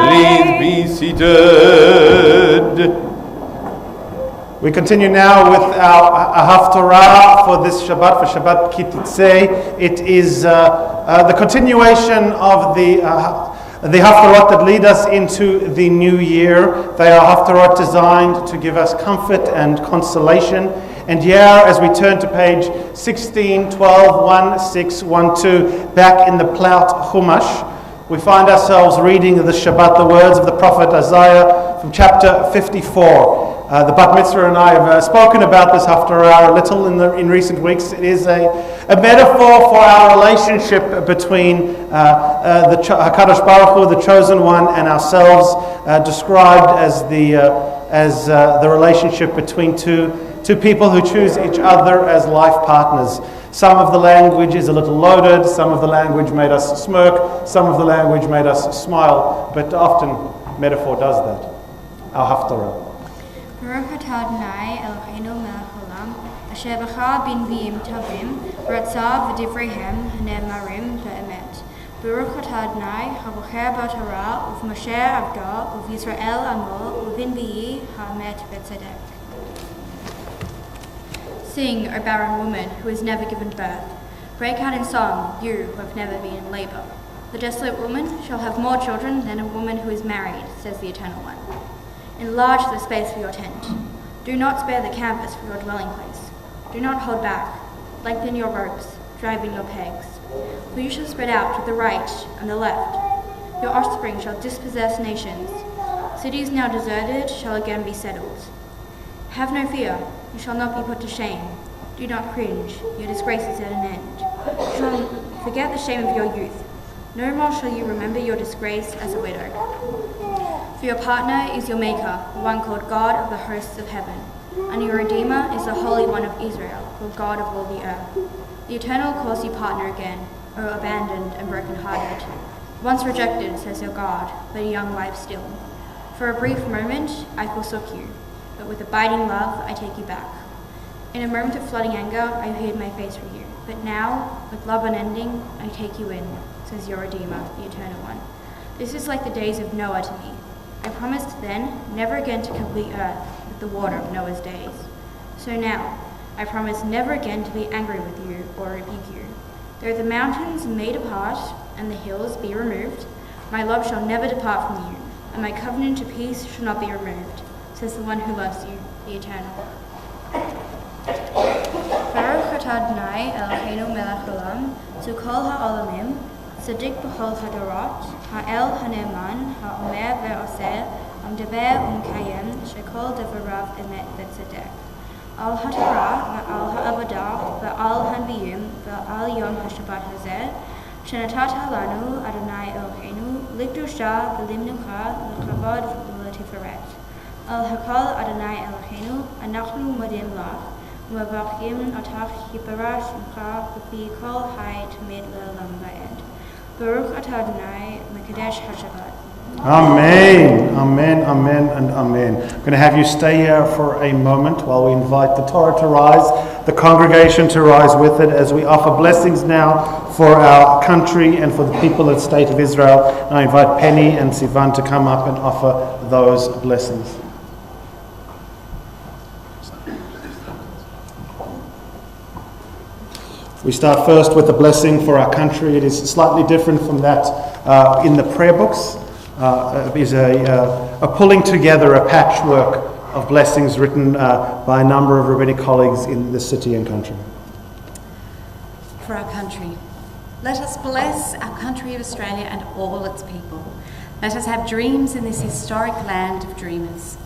Please be seated. We continue now with our haftarah for this Shabbat, for Shabbat Kititzei. It is the continuation of the haftarot that lead us into the new year. They are haftarot designed to give us comfort and consolation. And here, as we turn to page 16, 12, 1, 6, 1, 2, back in the Plaut Chumash, we find ourselves reading the Shabbat, the words of the prophet Isaiah from chapter 54. The Bat Mitzvah and I have spoken about this haftarah a little in recent weeks. It is a metaphor for our relationship between the HaKadosh Baruch Hu, the Chosen One, and ourselves, described as the relationship between two people who choose each other as life partners. Some of the language is a little loaded, some of the language made us smirk, some of the language made us smile, but often metaphor does that. Our haftarah. Baruch atah Adonai Eloheinu melech haolam, asher b'cha b'nviim tovim, v'ratzav v'divreihem ne'emarim be'emet. Baruch atah Adonai habocher b'torah u'v'Moshe avdo u'v'Yisrael amo u'v'nvi'i ha'emet v'tzedek. Sing, O barren woman who has never given birth. Break out in song, you who have never been in labor. The desolate woman shall have more children than a woman who is married, says the Eternal One. Enlarge the space for your tent. Do not spare the canvas for your dwelling place. Do not hold back. Lengthen your ropes. Drive in your pegs. For you shall spread out to the right and the left. Your offspring shall dispossess nations. Cities now deserted shall again be settled. Have no fear. You shall not be put to shame. Do not cringe. Your disgrace is at an end. You shall forget the shame of your youth. No more shall you remember your disgrace as a widow. For your partner is your Maker, the one called God of the hosts of heaven, and your Redeemer is the Holy One of Israel, the God of all the earth. The Eternal calls you partner again, O abandoned and broken-hearted. Once rejected, says your God, but a young wife still. For a brief moment, I forsook you, but with abiding love, I take you back. In a moment of flooding anger, I hid my face from you, but now, with love unending, I take you in, says your Redeemer, the Eternal One. This is like the days of Noah to me. I promised then never again to complete earth with the water of Noah's days. So now, I promise never again to be angry with you or rebuke you. Though the mountains may depart and the hills be removed, my love shall never depart from you, and my covenant of peace shall not be removed, says the one who loves you, the Eternal. Baruch atah Adonai Eloheinu melech haolam, zu kol ha'olamim, Tzaddik b'chol hadorot, ha'el ha'ne'eman, ha'omer ve'oseh, ha'mdaber u'mkayem, shekol devarav emet v'tzedek. Al ha'torah, v'al ha'avodah, v'al ha'nviyim, v'al Shabbat hazeh, shenatata lanu Adonai Eloheinu, likdusha v'limnucha l'kavod v'letifaret. Al hakol Adonai Eloheinu, anachnu modim lach, u'mavachim otach yiparah shimcha b'pi kol hai tamid le'olam va'ed. Baruch atah Adonai mekadesh hashabbat. Amen, amen, amen, and amen. I'm going to have you stay here for a moment while we invite the Torah to rise, the congregation to rise with it, as we offer blessings now for our country and for the people and state of Israel. And I invite Penny and Sivan to come up and offer those blessings. We start first with a blessing for our country. It is slightly different from that in the prayer books. Is a pulling together, a patchwork of blessings written by a number of rabbinic colleagues in the city and country. For our country. Let us bless our country of Australia and all its people. Let us have dreams in this historic land of dreamers.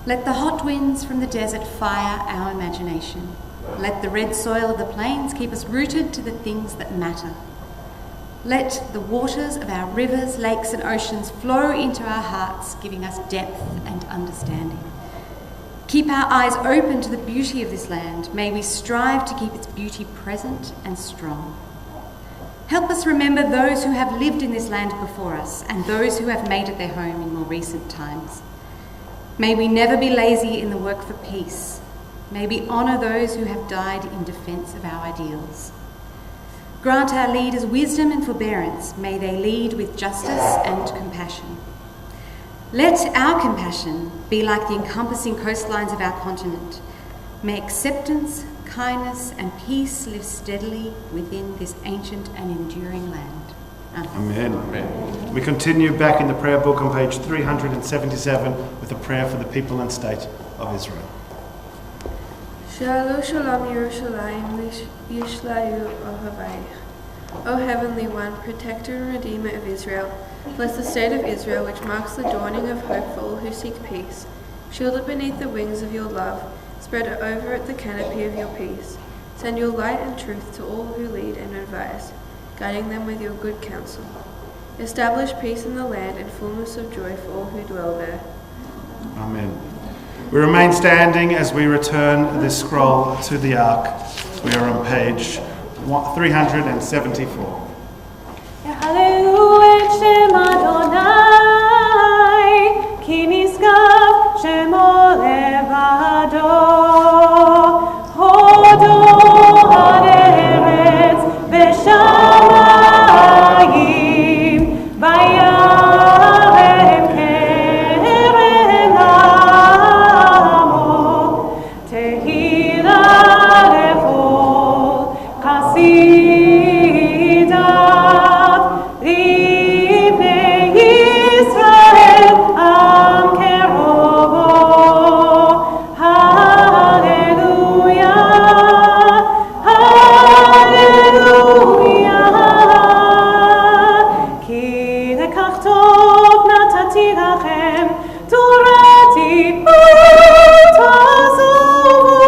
Let the hot winds from the desert fire our imagination. Let the red soil of the plains keep us rooted to the things that matter. Let the waters of our rivers, lakes and oceans flow into our hearts, giving us depth and understanding. Keep our eyes open to the beauty of this land. May we strive to keep its beauty present and strong. Help us remember those who have lived in this land before us and those who have made it their home in more recent times. May we never be lazy in the work for peace. May we honour those who have died in defence of our ideals. Grant our leaders wisdom and forbearance. May they lead with justice and compassion. Let our compassion be like the encompassing coastlines of our continent. May acceptance, kindness and peace live steadily within this ancient and enduring land. Amen. Amen. We continue back in the prayer book on page 377 with a prayer for the people and state of Israel. Shalom Shalom Yerushalayim Yishlayu Ohavayich. O Heavenly One, Protector and Redeemer of Israel, bless the state of Israel, which marks the dawning of hope for all who seek peace. Shield it beneath the wings of your love, spread it over it the canopy of your peace. Send your light and truth to all who lead and advise, guiding them with your good counsel. Establish peace in the land and fullness of joy for all who dwell there. Amen. We remain standing as we return this scroll to the ark. We are on page 374. Hallelujah, Shem Adonai, ki niskav shemo levado, hodo haaretz v'shamayim, vayarem kerem amo, tehila lechol chasidav, livnei Yisrael am kerovo. Hallelujah, hallelujah, ki lekach tov natati lachem, torati tazovu,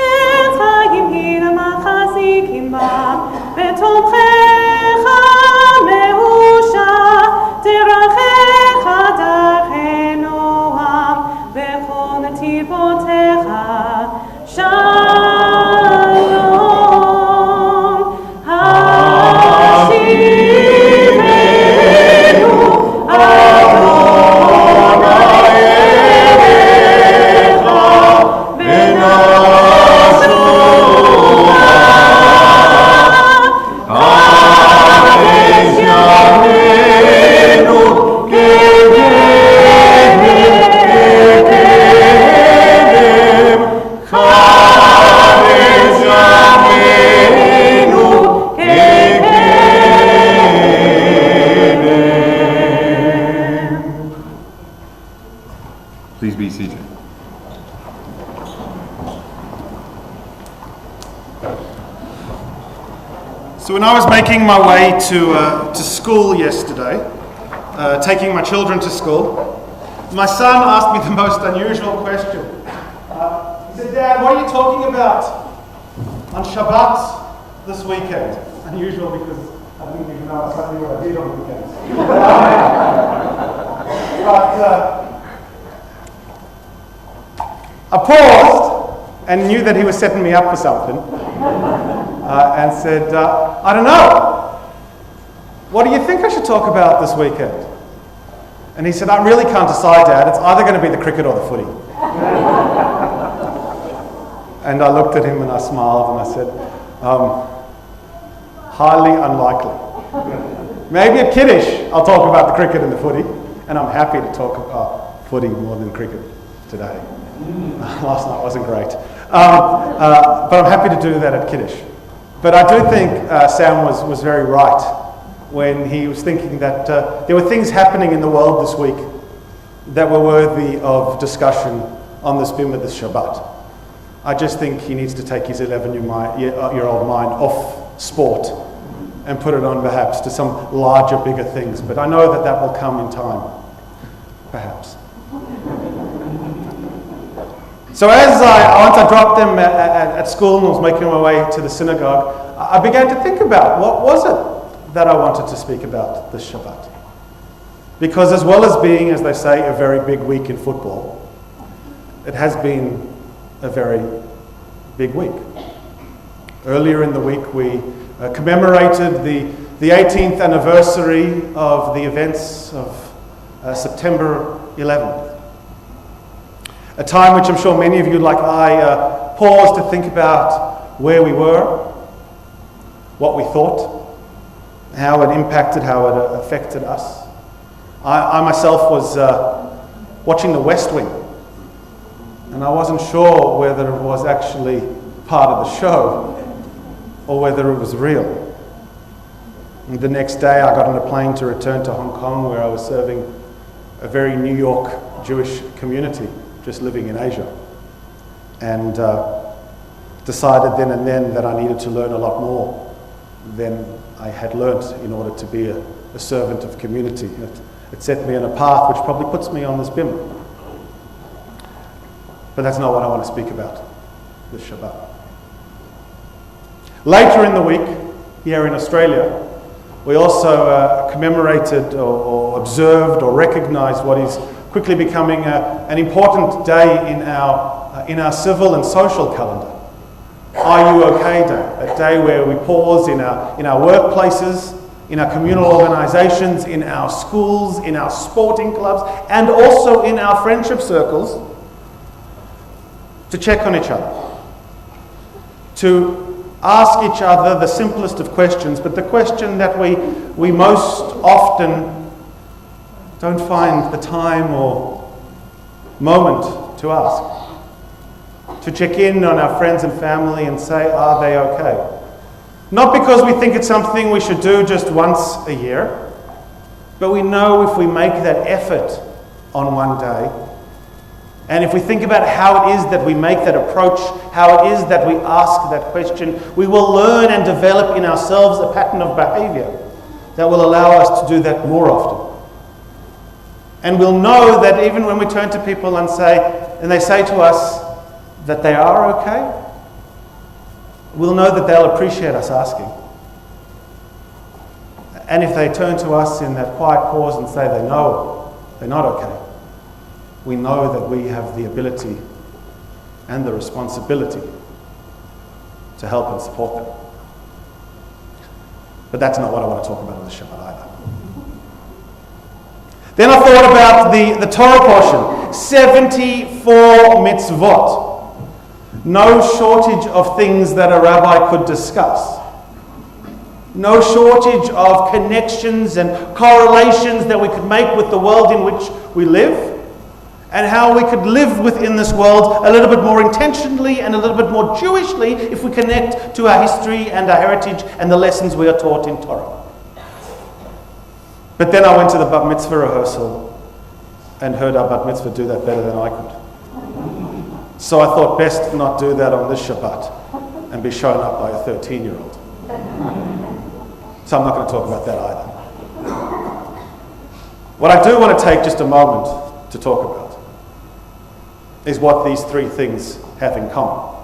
et chagim hinam achazikim bam, v'tomchecha mehusha, terachecha darchei noam, v'chol netivotecha shalom. Hashivenu Adonai elecha v'nashuah, Ha'ez Yameinu ke'edem, Ha'ez Yameinu ke'edem. Please be seated. So when I was making my way to school yesterday, taking my children to school, my son asked me the most unusual question. He said, "Dad, what are you talking about on Shabbat this weekend?" unusual because I didn't even know exactly what I did on the weekends. But I paused and knew that he was setting me up for something and said, I don't know. What do you think I should talk about this weekend? And he said, I really can't decide, Dad. It's either going to be the cricket or the footy. And I looked at him and I smiled and I said, highly unlikely. Maybe at Kiddush I'll talk about the cricket and the footy, and I'm happy to talk about footy more than cricket today. Last night wasn't great. But I'm happy to do that at Kiddush. But I do think Sam was very right when he was thinking that there were things happening in the world this week that were worthy of discussion on this Bimah this Shabbat. I just think he needs to take his 11-year-old mind off sport and put it on perhaps to some larger, bigger things. But I know that that will come in time, perhaps. So once I dropped them at school and was making my way to the synagogue, I began to think about what was it that I wanted to speak about this Shabbat. Because as well as being, as they say, a very big week in football, it has been a very big week. Earlier in the week we commemorated the 18th anniversary of the events of September 11th. A time which I'm sure many of you, like I, paused to think about where we were, what we thought, how it impacted, how it affected us. I myself was watching The West Wing, and I wasn't sure whether it was actually part of the show or whether it was real. And the next day I got on a plane to return to Hong Kong, where I was serving a very New York Jewish community, just living in Asia. And decided then and then that I needed to learn a lot more than I had learnt in order to be a servant of community. It set me on a path which probably puts me on this Bimah. But that's not what I want to speak about this Shabbat. Later in the week, here in Australia, we also commemorated or observed or recognised what is quickly becoming an important day in our civil and social calendar. Are You OK Day? A day where we pause in our workplaces, in our communal organisations, in our schools, in our sporting clubs, and also in our friendship circles, to check on each other, to ask each other the simplest of questions, but the question that we most often don't find the time or moment to ask. To check in on our friends and family and say, are they okay? Not because we think it's something we should do just once a year, but we know if we make that effort on one day, and if we think about how it is that we make that approach, how it is that we ask that question, we will learn and develop in ourselves a pattern of behaviour that will allow us to do that more often. And we'll know that even when we turn to people and they say to us that they are okay, we'll know that they'll appreciate us asking. And if they turn to us in that quiet pause and say they know they're not okay, we know that we have the ability and the responsibility to help and support them. But that's not what I want to talk about on the Shabbat either. Then I thought about the Torah portion, 74 mitzvot. No shortage of things that a rabbi could discuss. No shortage of connections and correlations that we could make with the world in which we live, and how we could live within this world a little bit more intentionally and a little bit more Jewishly if we connect to our history and our heritage and the lessons we are taught in Torah. But then I went to the Bat Mitzvah rehearsal and heard our Bat Mitzvah do that better than I could. So I thought best not do that on this Shabbat and be shown up by a 13-year-old. So I'm not going to talk about that either. What I do want to take just a moment to talk about is what these three things have in common.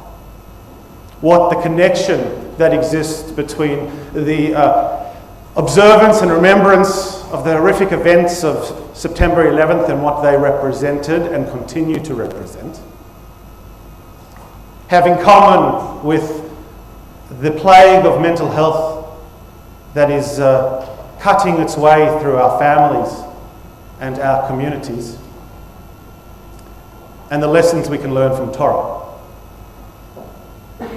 what the connection that exists between the observance and remembrance of the horrific events of September 11th and what they represented and continue to represent, have in common with the plague of mental health that is cutting its way through our families and our communities, and the lessons we can learn from Torah.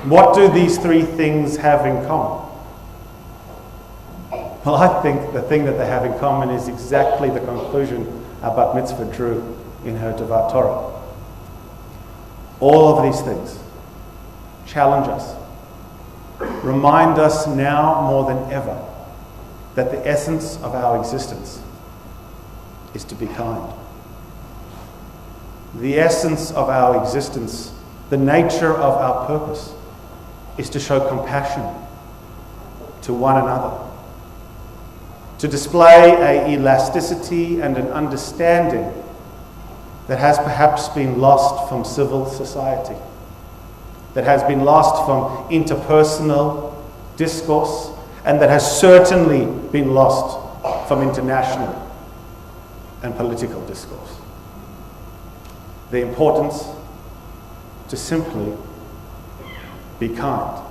What do these three things have in common? Well, I think the thing that they have in common is exactly the conclusion our bat mitzvah drew in her Devar Torah. All of these things challenge us, remind us now more than ever that the essence of our existence is to be kind. The essence of our existence, the nature of our purpose, is to show compassion to one another, to display an elasticity and an understanding that has perhaps been lost from civil society, that has been lost from interpersonal discourse, and that has certainly been lost from international and political discourse. The importance to simply be kind.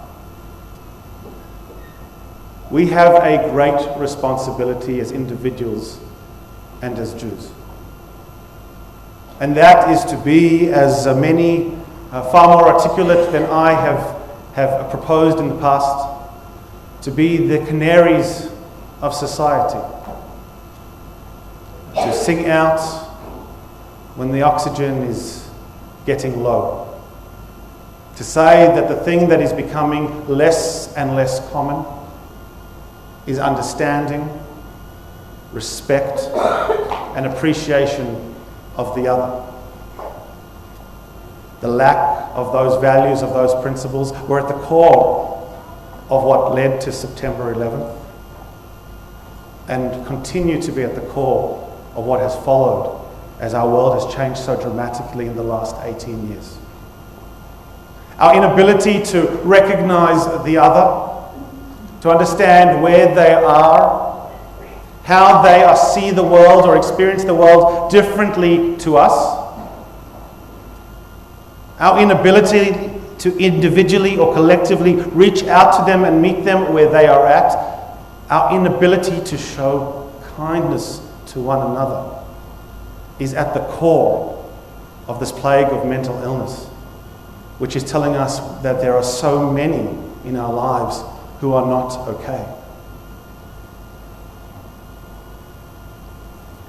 We have a great responsibility as individuals and as Jews. And that is to be, as many far more articulate than I have proposed in the past, to be the canaries of society. To sing out when the oxygen is getting low. To say that the thing that is becoming less and less common is understanding, respect, and appreciation of the other. The lack of those values, of those principles, were at the core of what led to September 11th and continue to be at the core of what has followed as our world has changed so dramatically in the last 18 years. Our inability to recognize the other, to understand where they are, how they see the world or experience the world differently to us. Our inability to individually or collectively reach out to them and meet them where they are at. Our inability to show kindness to one another is at the core of this plague of mental illness, which is telling us that there are so many in our lives who are not okay.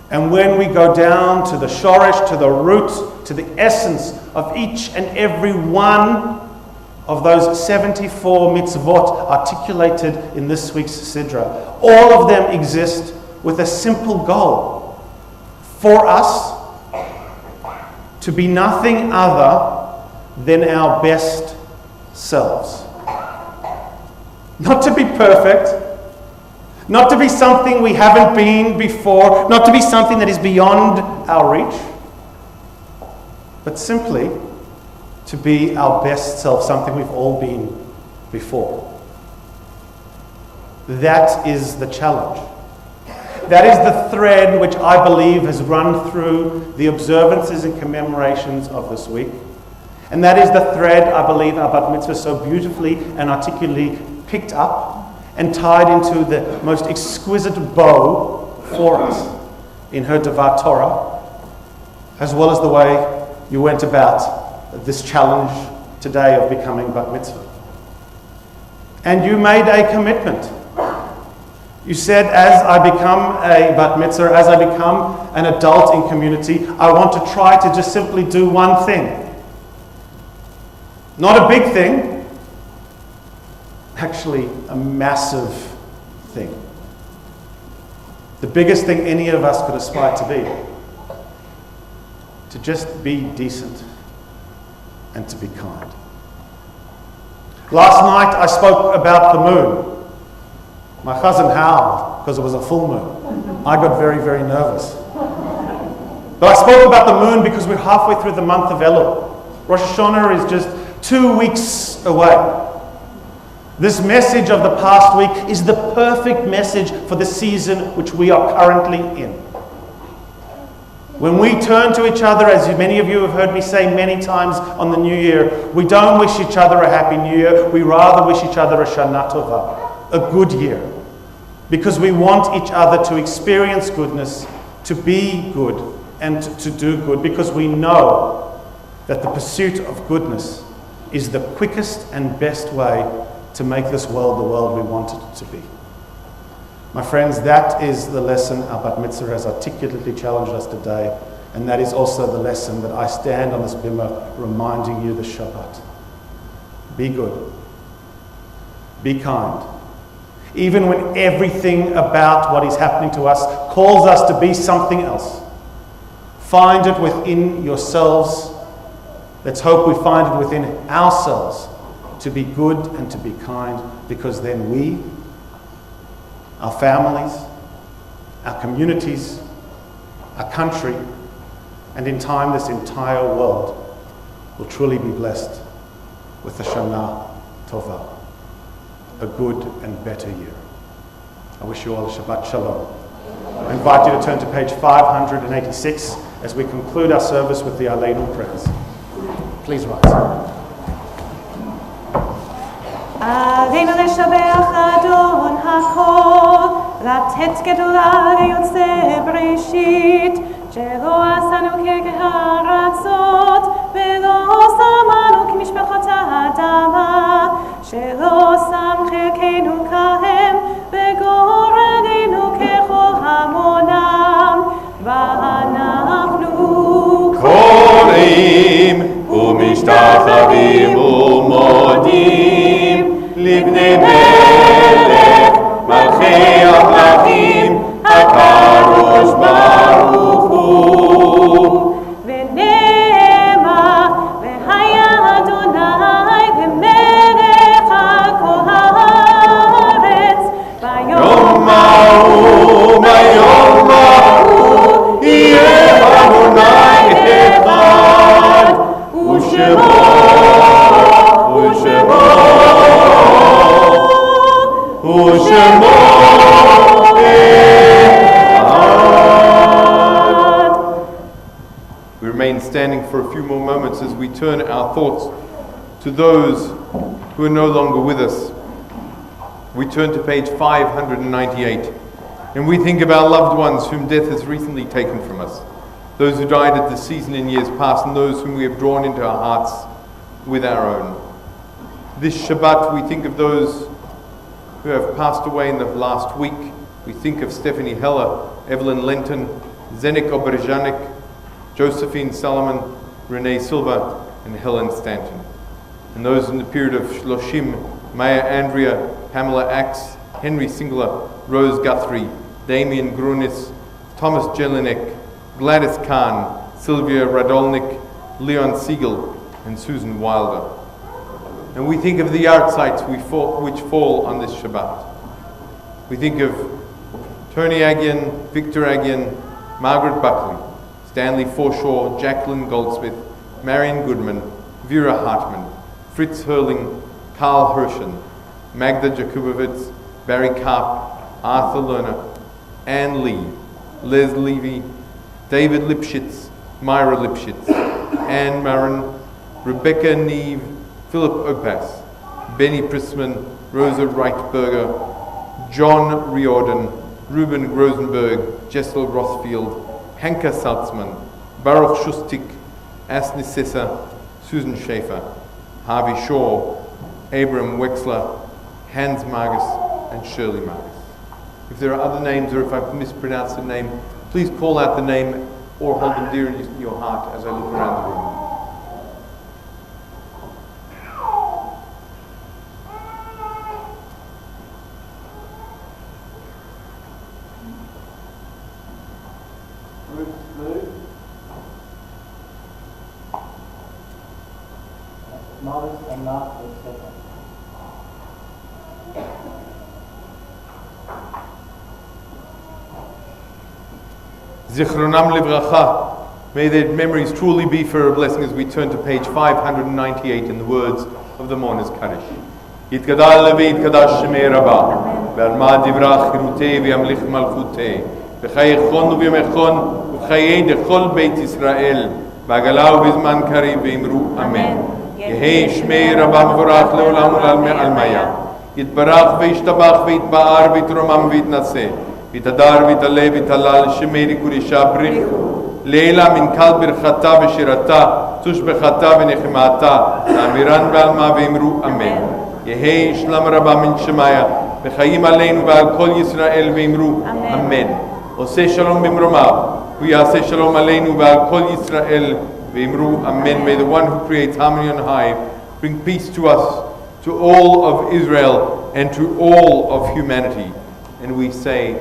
And when we go down to the shoresh, to the root, to the essence of each and every one of those 74 mitzvot articulated in this week's Sidra, all of them exist with a simple goal: for us to be nothing other than our best selves. Not to be perfect, not to be something we haven't been before, not to be something that is beyond our reach, but simply to be our best self, something we've all been before. That is the challenge. That is the thread which I believe has run through the observances and commemorations of this week. And that is the thread I believe our Bat Mitzvah so beautifully and articulately picked up and tied into the most exquisite bow for us in her Devar Torah, as well as the way you went about this challenge today of becoming Bat Mitzvah. And you made a commitment. You said, as I become a Bat Mitzvah, as I become an adult in community, I want to try to just simply do one thing. Not a big thing, actually a massive thing. The biggest thing any of us could aspire to be. To just be decent and to be kind. Last night I spoke about the moon. My cousin howled because it was a full moon. I got very, very nervous. But I spoke about the moon because we're halfway through the month of Elul. Rosh Hashanah is just 2 weeks away. This message of the past week is the perfect message for the season which we are currently in. When we turn to each other, as many of you have heard me say many times on the New Year, we don't wish each other a Happy New Year, we rather wish each other a Shana Tova, a good year. Because we want each other to experience goodness, to be good, and to do good, because we know that the pursuit of goodness is the quickest and best way to make this world the world we want it to be. My friends, that is the lesson our Bat Mitzvah has articulately challenged us today, and that is also the lesson that I stand on this bimah reminding you this Shabbat. Be good. Be kind. Even when everything about what is happening to us calls us to be something else, find it within yourselves. Let's hope we find it within ourselves to be good and to be kind, because then we, our families, our communities, our country, and in time this entire world will truly be blessed with the Shana Tova, a good and better year. I wish you all a Shabbat Shalom. I invite you to turn to page 586 as we conclude our service with the Aleinu prayers. Please rise. עלינו לשבח אדון הכל, לתת גדולה ליוצא בראשית, שלא עשנו כהרצות, ולא שמנו כמשפחות האדמה, שלא שם חלקנו כהם, וגורלנו ככל המונם, ואנחנו קוראים ומשתחווים ומודים לבני מלך מלכי המלכים הקדוש ברוך הוא. ונאמר והיה אדוני למלך על כל הארץ ביום ההוא יהיה אדוני אחד ושמו We remain standing for a few more moments as we turn our thoughts to those who are no longer with us. We turn to page 598 and we think of our loved ones whom death has recently taken from us, those who died at this season in years past, and those whom we have drawn into our hearts with our own. This Shabbat we think of those who have passed away in the last week. We think of Stephanie Heller, Evelyn Lenton, Zenik Oberjanek, Josephine Solomon, Renee Silva, and Helen Stanton. And those in the period of Shloshim, Maya Andrea, Pamela Axe, Henry Singler, Rose Guthrie, Damien Grunis, Thomas Jelinek, Gladys Kahn, Sylvia Radolnik, Leon Siegel, and Susan Wilder. And we think of the yahrzeits which fall on this Shabbat. We think of Tony Aghian, Victor Aghian, Margaret Buckley, Stanley Forshaw, Jacqueline Goldsmith, Marion Goodman, Vera Hartman, Fritz Herling, Karl Hirschen, Magda Jakubowicz, Barry Karp, Arthur Lerner, Anne Lee, Les Levy, David Lipschitz, Myra Lipschitz, Anne Marin, Rebecca Neve, Philip Opas, Benny Prisman, Rosa Reitberger, John Riordan, Ruben Rosenberg, Jessel Rothfield, Hanka Salzman, Baruch Shustik, Asni Sessa, Susan Schaefer, Harvey Shaw, Abram Wexler, Hans Margus, and Shirley Margus. If there are other names, or if I've mispronounced a name, please call out the name or hold them dear in your heart as I look around the room. Modest and not acceptable. Zichronam livracha. May their memories truly be for a blessing as we turn to page 598 in the words of the Mourner's Kaddish. יתגדל ויתקדש שמי רבה, ועל מה דברה חירותי וימליך מלכותי, בחיי חון ובימי-חון, ובחיי דכל בית ישראל, בעגלה ובזמן קריב, ואמרו אמן. יהי שמי רבה מבורך לעולם ולעלמיה, יתברך וישתבח ויתבאר ויתרומם ויתנשא, ויתהדר ויתעלה ויתהלל שמי קודשה בריחו, לילה מן קל ברכתה ושירתה, תושבחתה ונחמתה, לאמירן בעלמה ואמרו אמן. יהי שלום רבה מן שמיה, וחיים עלינו ועל כל ישראל ואמרו אמן. עושה שלום במרומיו, הוא יעשה שלום עלינו ועל כל ישראל ואמרו אמן. May the one who creates harmony on high bring peace to us, to all of Israel and to all of humanity. And we say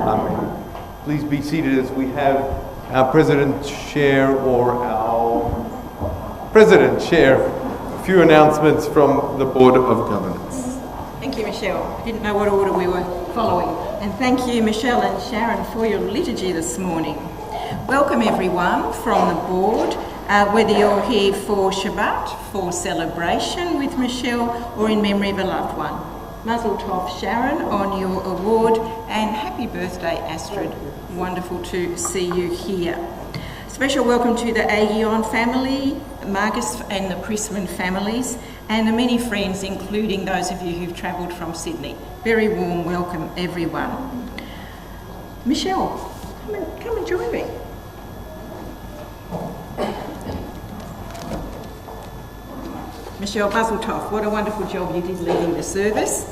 amen. Please be seated as we have our President share a few announcements from the Board of Governors. Thank you, Michelle. I didn't know what order we were following. And thank you, Michelle and Sharon, for your liturgy this morning. Welcome everyone from the board, whether you're here for Shabbat, for celebration with Michelle, or in memory of a loved one. Mazel Tov, Sharon, on your award, and happy birthday, Astrid. Wonderful to see you here. Special welcome to the Agion family, Marcus and the Prisman families, and the many friends, including those of you who've travelled from Sydney. Very warm welcome, everyone. Michelle, come and join me. Michelle, Mazel Tov, what a wonderful job you did leading the service.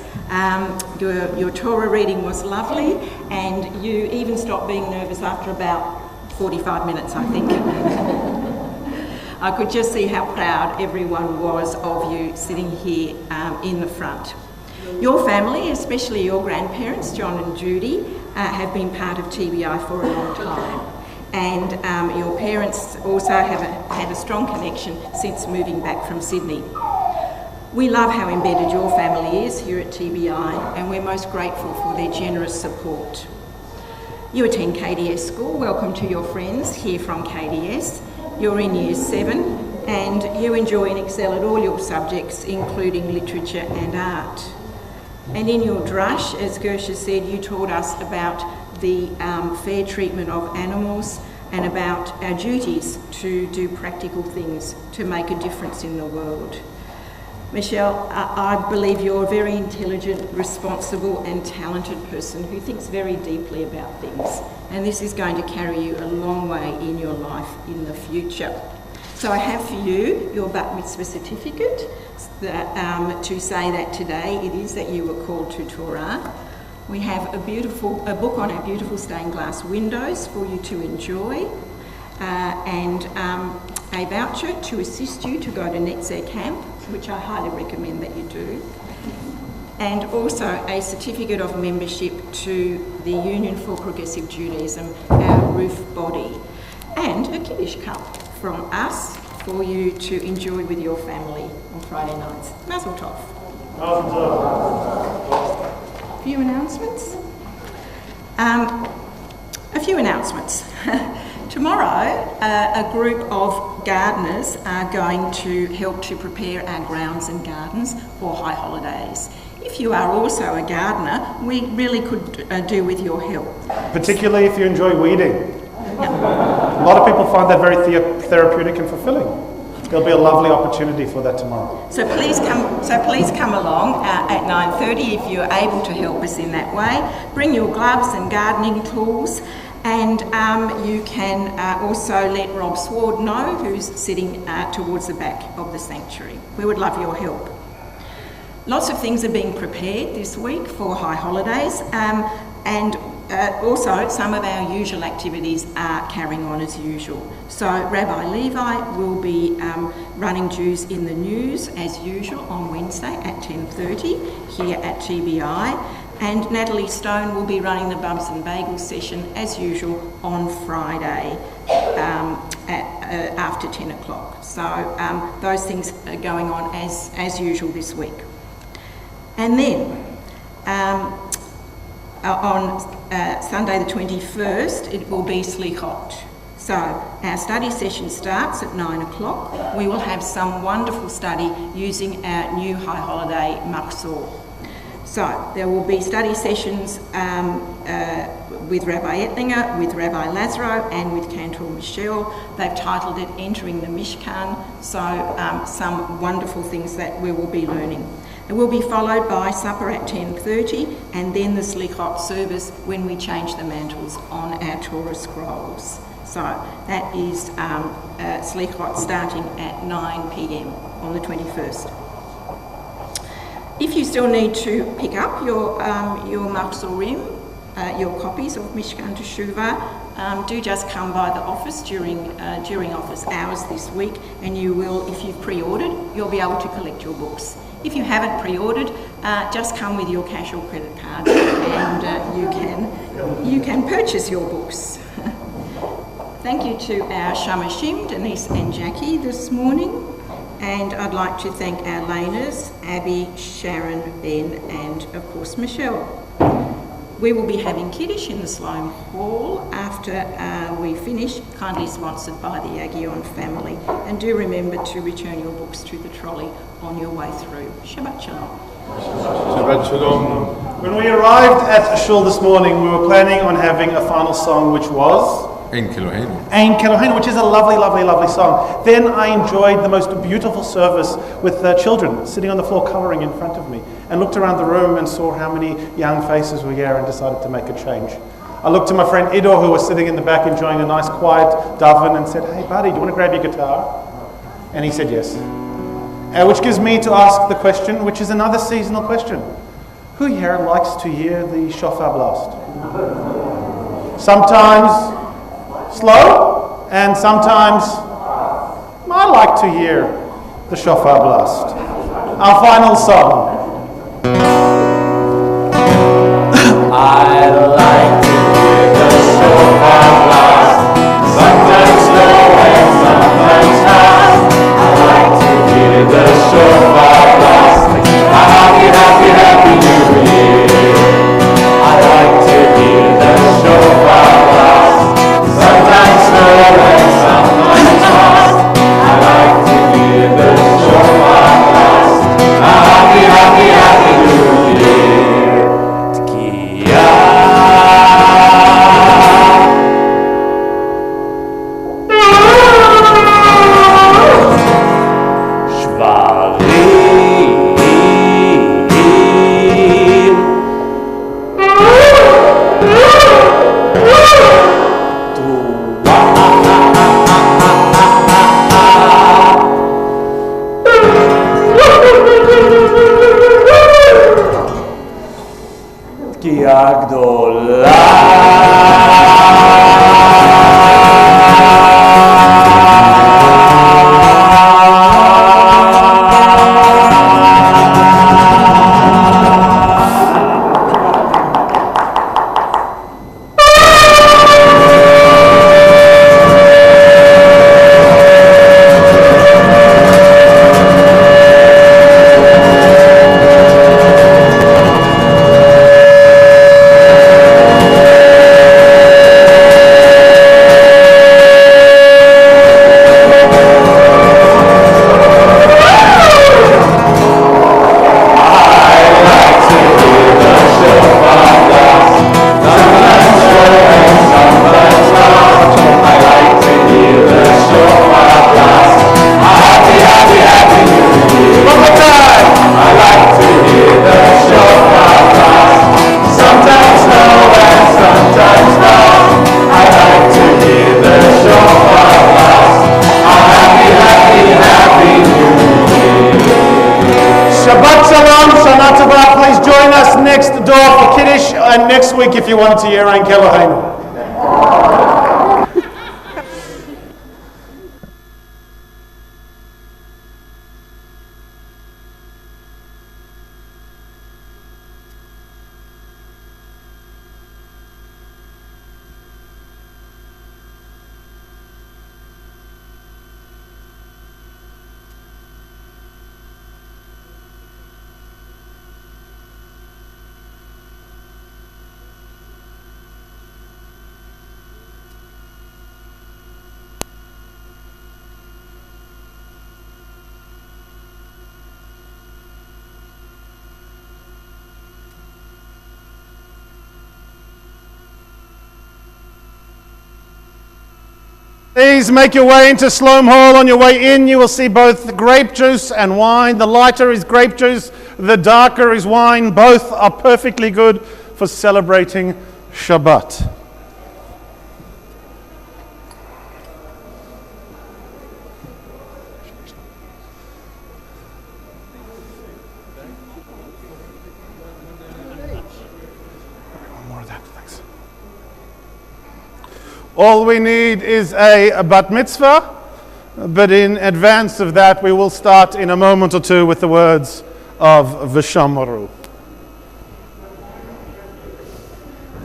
Your Torah reading was lovely, and you even stopped being nervous after about 45 minutes, I think. I could just see how proud everyone was of you sitting here in the front. Your family, especially your grandparents, John and Judy, have been part of TBI for a long time. And your parents also have had a strong connection since moving back from Sydney. We love how embedded your family is here at TBI, and we're most grateful for their generous support. You attend KDS school. Welcome to your friends here from KDS. You're in Year 7, and you enjoy and excel at all your subjects, including literature and art. And in your drush, as Gersha said, you taught us about the fair treatment of animals and about our duties to do practical things to make a difference in the world. Michelle, I believe you're a very intelligent, responsible and talented person who thinks very deeply about things, and this is going to carry you a long way in your life in the future. So I have for you your Bat Mitzvah certificate to say that today it is that you were called to Torah. We have a book on our beautiful stained glass windows for you to enjoy, and a voucher to assist you to go to Netzer Camp, which I highly recommend that you do, and also a certificate of membership to the Union for Progressive Judaism, our roof body, and a Kiddush cup from us for you to enjoy with your family on Friday nights. Mazel Tov. Mazel Tov. A few announcements. A few announcements. Tomorrow, a group of gardeners are going to help to prepare our grounds and gardens for high holidays. If you are also a gardener, we really could do with your help. Particularly if you enjoy weeding. A lot of people find that very therapeutic and fulfilling. There'll be a lovely opportunity for that tomorrow. So please come along at 9:30 if you're able to help us in that way. Bring your gloves and gardening tools, and you can also let Rob Sward know, who's sitting towards the back of the sanctuary. We would love your help. Lots of things are being prepared this week for high holidays, and also some of our usual activities are carrying on as usual. So Rabbi Levi will be running Jews in the News as usual on Wednesday at 10:30 here at TBI, and Natalie Stone will be running the Bubs and Bagels session as usual on Friday after 10 o'clock. So those things are going on as usual this week. And then on Sunday the 21st, it will be Slichot. So our study session starts at 9 o'clock. We will have some wonderful study using our new high holiday Machzor. So there will be study sessions with Rabbi Ettlinger, with Rabbi Lazaro and with Cantor Michelle. They've titled it Entering the Mishkan, so some wonderful things that we will be learning. It will be followed by supper at 10:30 and then the Slichot service when we change the mantles on our Torah scrolls. So that is Slichot starting at 9 p.m. on the 21st. If you still need to pick up your Machzorim, your copies of Mishkan Teshuvah, do just come by the office during office hours this week, and you will, if you've pre-ordered, you'll be able to collect your books. If you haven't pre-ordered, just come with your cash or credit card, and you can purchase your books. Thank you to our Shamashim, Denise and Jackie, this morning. And I'd like to thank our laners, Abby, Sharon, Ben, and of course Michelle. We will be having Kiddush in the Sloan Hall after we finish, kindly sponsored by the Agion family. And do remember to return your books to the trolley on your way through. Shabbat Shalom. Shabbat Shalom. When we arrived at Shul this morning, we were planning on having a final song, which was Ein Keloheinu. Ein Keloheinu, which is a lovely, lovely, lovely song. Then I enjoyed the most beautiful service with children sitting on the floor coloring in front of me, and looked around the room and saw how many young faces were here and decided to make a change. I looked to my friend Idor, who was sitting in the back enjoying a nice quiet daven, and said, "Hey buddy, do you want to grab your guitar?" And he said yes. Which gives me to ask the question, which is another seasonal question. Who here likes to hear the shofar blast? Sometimes slow, and sometimes I like to hear the shofar blast. Our final song. I'd like to hear the shofar blast, sometimes slow and sometimes fast. I like to hear the shofar blast, a happy, happy, happy new year. I like to hear the shofar blast, sometimes slow and sometimes fast. I like to hear the shofar blast, a happy, happy, happy new year. Next week, if you want to hear Ein Keloheinu. Please make your way into Sloan Hall. On your way in, you will see both grape juice and wine. The lighter is grape juice, the darker is wine. Both are perfectly good for celebrating Shabbat. All we need is a bat mitzvah, but in advance of that, we will start in a moment or two with the words of V'shamru.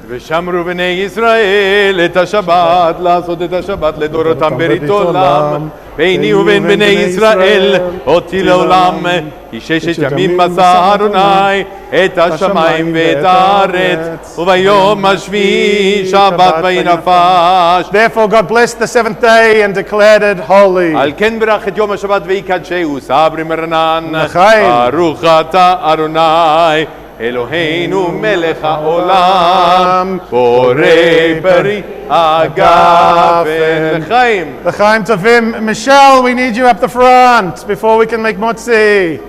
ושמרו בני ישראל את השבת, לעשות את השבת לדורותם ברית עולם. ביני ובין בני ישראל אותי לעולם, כי ששת ימים מסע אדוני את השמיים ואת הארץ, וביום השביעי שבת ויהי נפש. Therefore God blessed the seventh day and declared it holy. על כן ברך את יום השבת ויקדשהו, סברי מרנן, לחיים. ברוך אתה אדוני Eloheinu melech haolam, borei peri agafen l'chaim. L'chaim tovim. Michelle, we need you up the front before we can make motzi.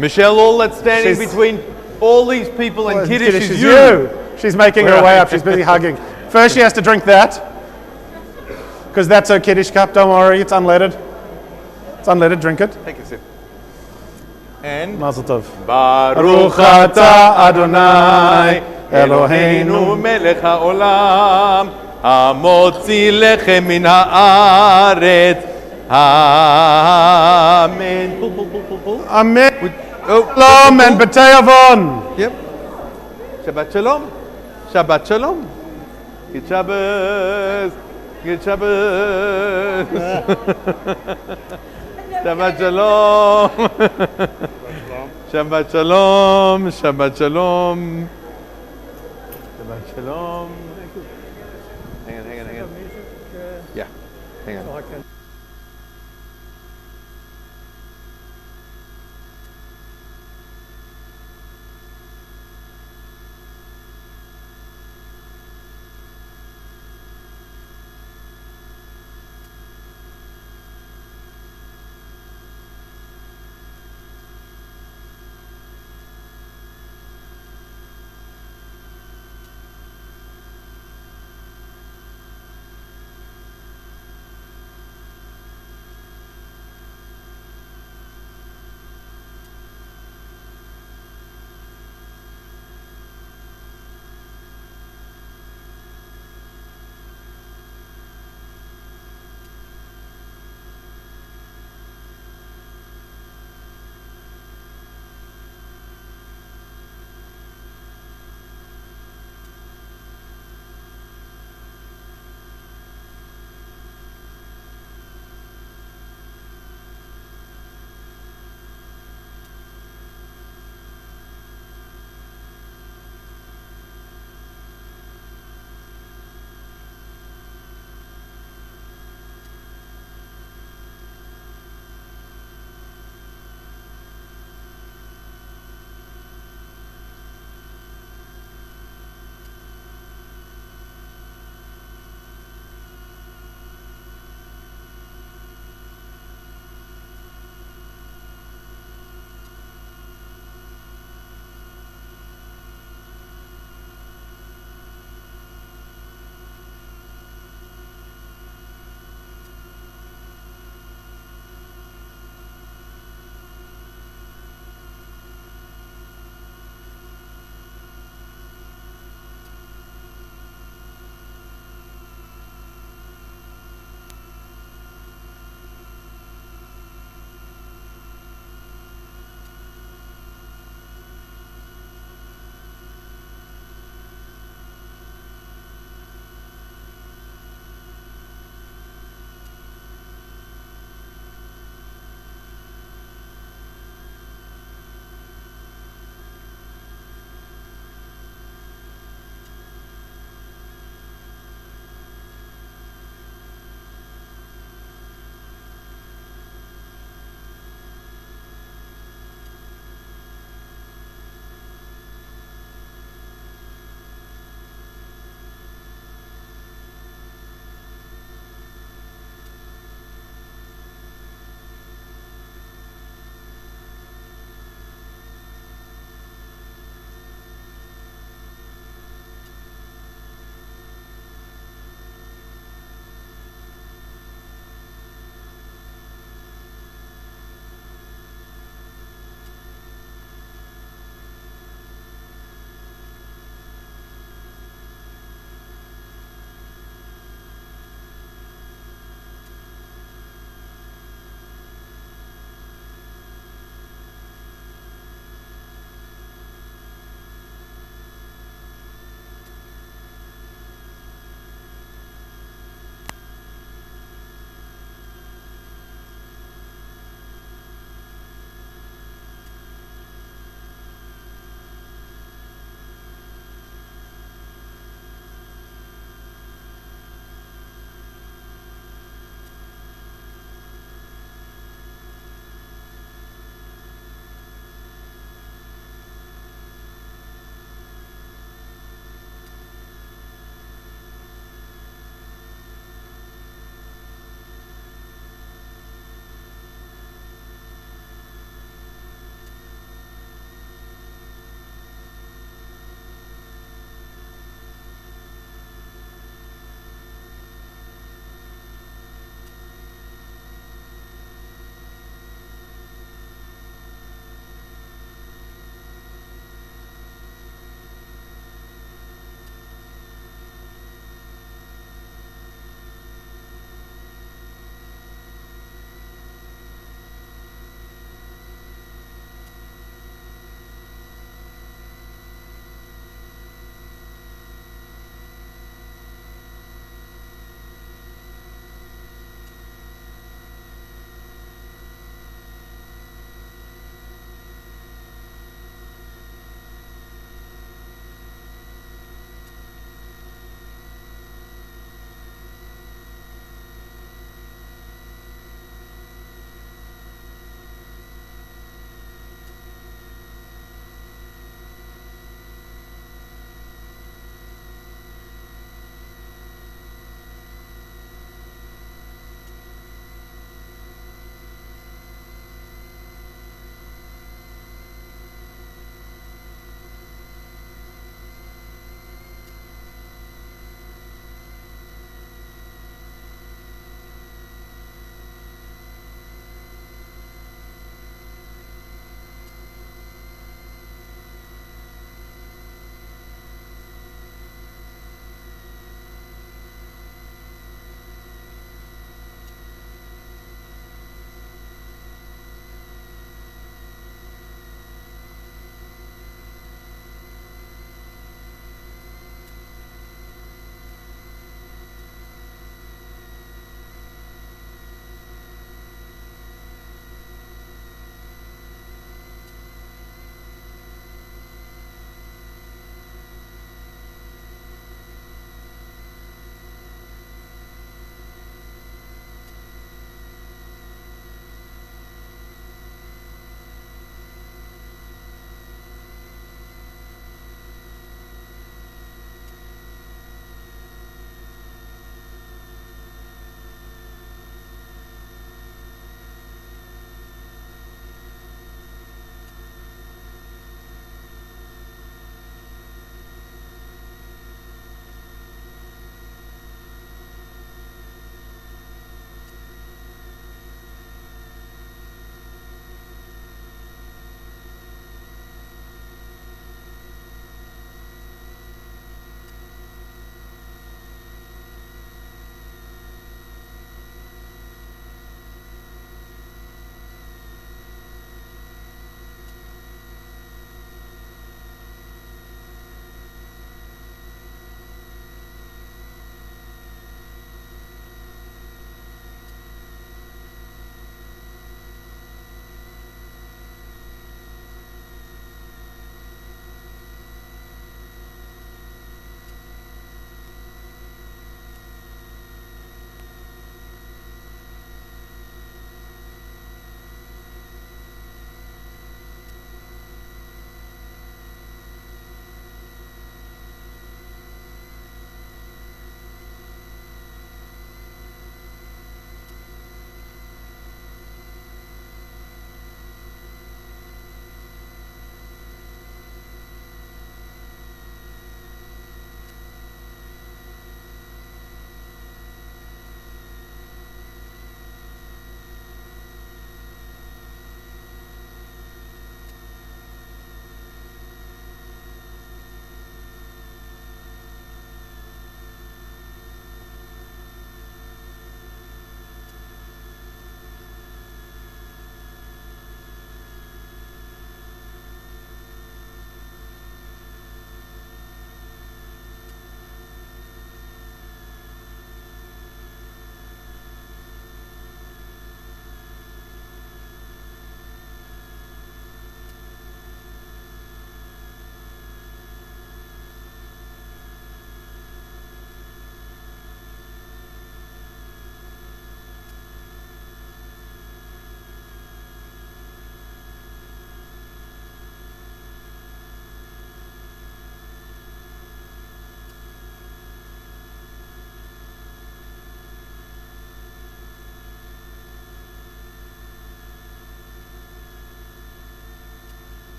Michelle, all that's standing between all these people and Kiddush is you. She's making her way up. She's busy hugging. First she has to drink that, because that's her Kiddush cup. Don't worry, it's unleaded. It's unleaded. Drink it. Take a sip. And Mazel tov. Baruch ata Adonai Eloheinu melech haolam hamotzi lechem min haaretz. Amen. Amen. Shalom and b'tei avon. Yep. Shabbat shalom. Shabbat shalom. Good Shabbos. Good Shabbos. Shabbat shalom. Shabbat shalom. Shabbat shalom. Shabbat shalom. Hang on. Yeah. Hang on.